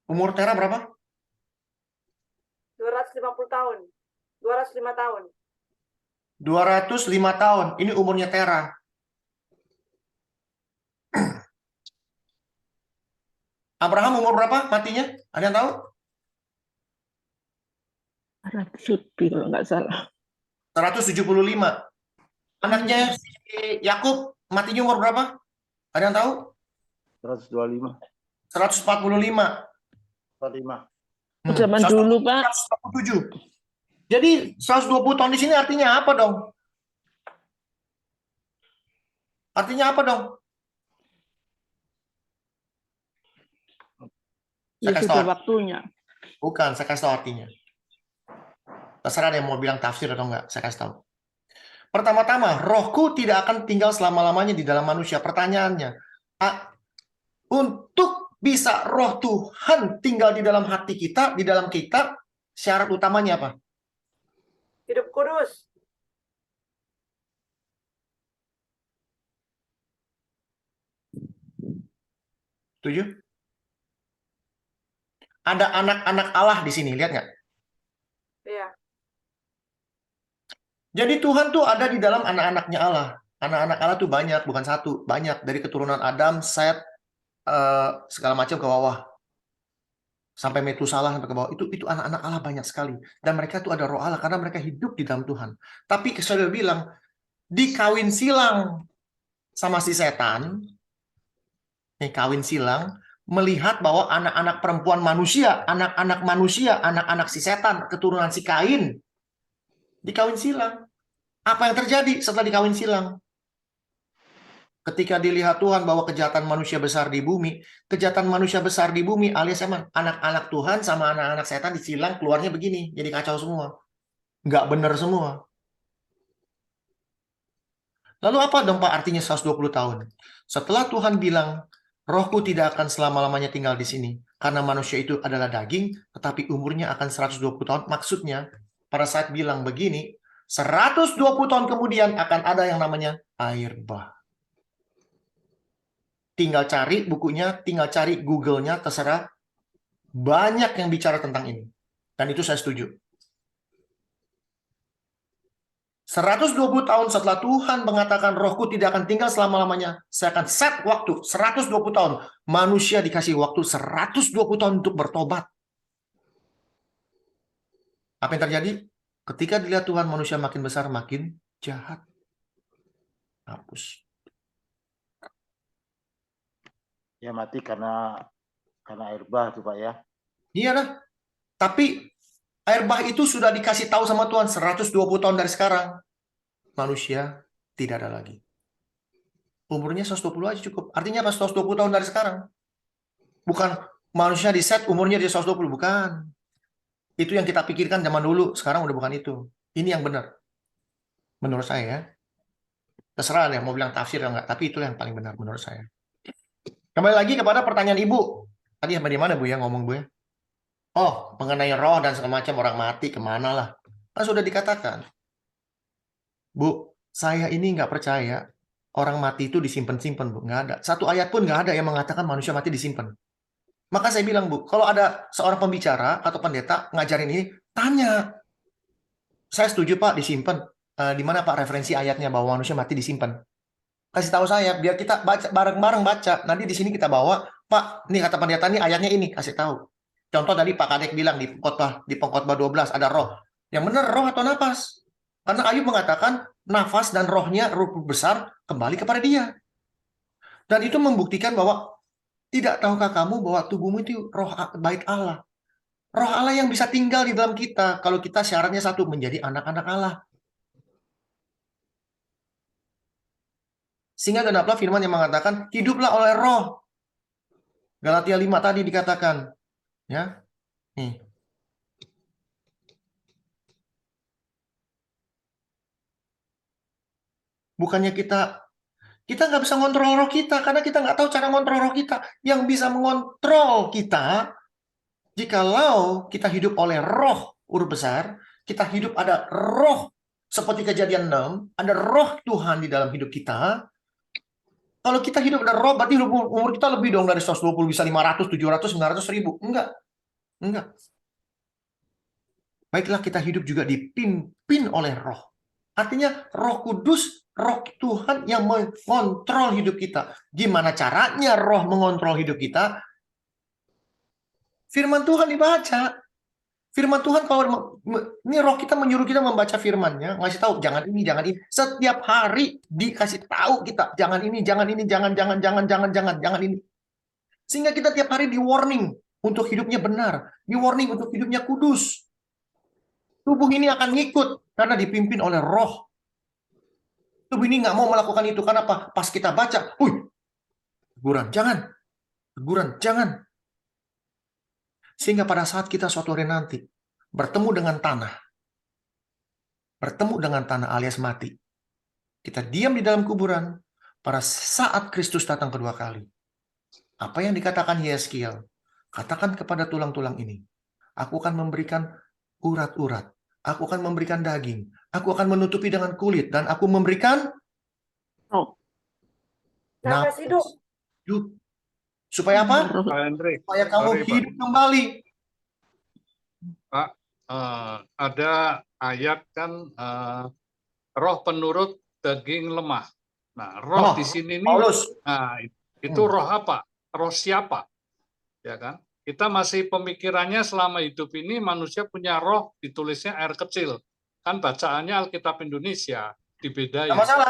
Umur Tera berapa? 250 tahun. 205 tahun. 205 tahun. Ini umurnya Tera. Abraham umur berapa matinya? Ada yang tahu? 100 lebih kalau nggak salah. 175. Anaknya si Yakub matinya umur berapa? Ada yang tahu? 125. 145. 45. Zaman dulu, Pak. 127. Jadi 120 tahun di sini artinya apa dong? Artinya apa dong? Ya Saya kasih sudah tahu. waktunya. Bukan, saya kasih tahu artinya. Terserah ada yang mau bilang tafsir atau enggak, saya kasih tahu. Pertama-tama, rohku tidak akan tinggal selama-lamanya di dalam manusia. Pertanyaannya, untuk bisa roh Tuhan tinggal di dalam hati kita, di dalam kita, syarat utamanya apa? Hidup kudus. Setuju? Ada anak-anak Allah di sini, lihat nggak? Iya. Jadi Tuhan tuh ada di dalam anak-anaknya Allah. Anak-anak Allah tuh banyak, bukan satu. Banyak, dari keturunan Adam, Set, segala macam ke bawah. Sampai Metusalah, sampai ke bawah. Itu anak-anak Allah banyak sekali. Dan mereka tuh ada roh Allah, karena mereka hidup di dalam Tuhan. Tapi saya bilang, dikawin silang sama si setan, nih kawin silang, melihat bahwa anak-anak perempuan manusia, anak-anak si setan, keturunan si Kain, dikawin silang. Apa yang terjadi setelah dikawin silang? Ketika dilihat Tuhan bahwa kejahatan manusia besar di bumi, alias emang anak-anak Tuhan sama anak-anak setan disilang, keluarnya begini, jadi kacau semua. Nggak benar semua. Lalu apa dong Pak artinya 120 tahun? Setelah Tuhan bilang, rohku tidak akan selama-lamanya tinggal di sini, karena manusia itu adalah daging, tetapi umurnya akan 120 tahun. Maksudnya, pada saat bilang begini, 120 tahun kemudian akan ada yang namanya air bah. Tinggal cari bukunya, tinggal cari Google-nya, terserah. Banyak yang bicara tentang ini. Dan itu saya setuju. 120 tahun setelah Tuhan mengatakan rohku tidak akan tinggal selama-lamanya, saya akan set waktu 120 tahun. Manusia dikasih waktu 120 tahun untuk bertobat. Apa yang terjadi? Ketika dilihat Tuhan, manusia makin besar, makin jahat. Hapus. Ya mati karena air bah tuh Pak ya. Iya dah. Tapi air bah itu sudah dikasih tahu sama Tuhan 120 tahun dari sekarang. Manusia tidak ada lagi. Umurnya 120 aja cukup. Artinya apa 120 tahun dari sekarang? Bukan manusia di set umurnya dia 120, bukan. Itu yang kita pikirkan zaman dulu, sekarang udah bukan itu. Ini yang benar. Menurut saya ya. Terserah deh mau bilang tafsir atau enggak, tapi itu yang paling benar menurut saya. Kembali lagi kepada pertanyaan Ibu. Tadi sampai di mana Bu ya ngomong Bu ya? Oh, mengenai roh dan segala macam orang mati kemana lah. Kan sudah dikatakan. Bu, saya ini nggak percaya orang mati itu disimpan-simpan Bu. Nggak ada. Satu ayat pun nggak ada yang mengatakan manusia mati disimpan. Maka saya bilang Bu, kalau ada seorang pembicara atau pendeta ngajarin ini, tanya. Saya setuju Pak disimpan. Di mana Pak referensi ayatnya bahwa manusia mati disimpan? Kasih tahu saya biar kita baca bareng-bareng baca. Nanti di sini kita bawa, Pak, ini kata pendeta ini ayatnya ini, kasih tahu. Contoh tadi Pak Kadek bilang di pengkhotbah 12 ada roh. Yang benar roh atau nafas? Karena Ayub mengatakan nafas dan rohnya ruh besar kembali kepada dia. Dan itu membuktikan bahwa tidak tahukah kamu bahwa tubuhmu itu roh bait Allah. Roh Allah yang bisa tinggal di dalam kita kalau kita syaratnya satu menjadi anak-anak Allah. Sehingga genaplah firman yang mengatakan hiduplah oleh roh. Galatia 5 tadi dikatakan. Ya. Nih. Bukannya kita nggak bisa ngontrol roh kita karena kita nggak tahu cara ngontrol roh kita. Yang bisa mengontrol kita jikalau kita hidup oleh roh huruf besar, kita hidup ada roh seperti Kejadian 6, ada roh Tuhan di dalam hidup kita. Kalau kita hidup ada roh, berarti umur kita lebih dong dari 120, bisa 500, 700, 900, 1000. Enggak. Baiklah kita hidup juga dipimpin oleh roh. Artinya roh kudus, roh Tuhan yang mengontrol hidup kita. Gimana caranya roh mengontrol hidup kita? Firman Tuhan dibaca. Firman Tuhan kalau ini roh kita menyuruh kita membaca firman-Nya, ngasih tahu jangan ini, jangan ini. Setiap hari dikasih tahu kita jangan ini, jangan ini, jangan ini. Sehingga kita tiap hari di warning untuk hidupnya benar, di warning untuk hidupnya kudus. Tubuh ini akan ngikut karena dipimpin oleh roh. Tubuh ini nggak mau melakukan itu. Kenapa? Pas kita baca, teguran, jangan. Teguran, jangan. Sehingga pada saat kita suatu hari nanti bertemu dengan tanah alias mati, kita diam di dalam kuburan pada saat Kristus datang kedua kali. Apa yang dikatakan Yeskiel? Katakan kepada tulang-tulang ini, aku akan memberikan urat-urat, aku akan memberikan daging, aku akan menutupi dengan kulit, dan aku memberikan nafas hidup. Supaya apa? Pak Hendrik, Supaya kamu sorry, Pak. hidup kembali. Pak, ada ayat kan roh penurut daging lemah. Nah, roh di sini nih, Paulus. nah itu roh apa? Roh siapa? Ya kan? Kita masih pemikirannya selama hidup ini manusia punya roh, ditulisnya R kecil. Kan bacaannya Alkitab Indonesia dibedain. Nggak masalah.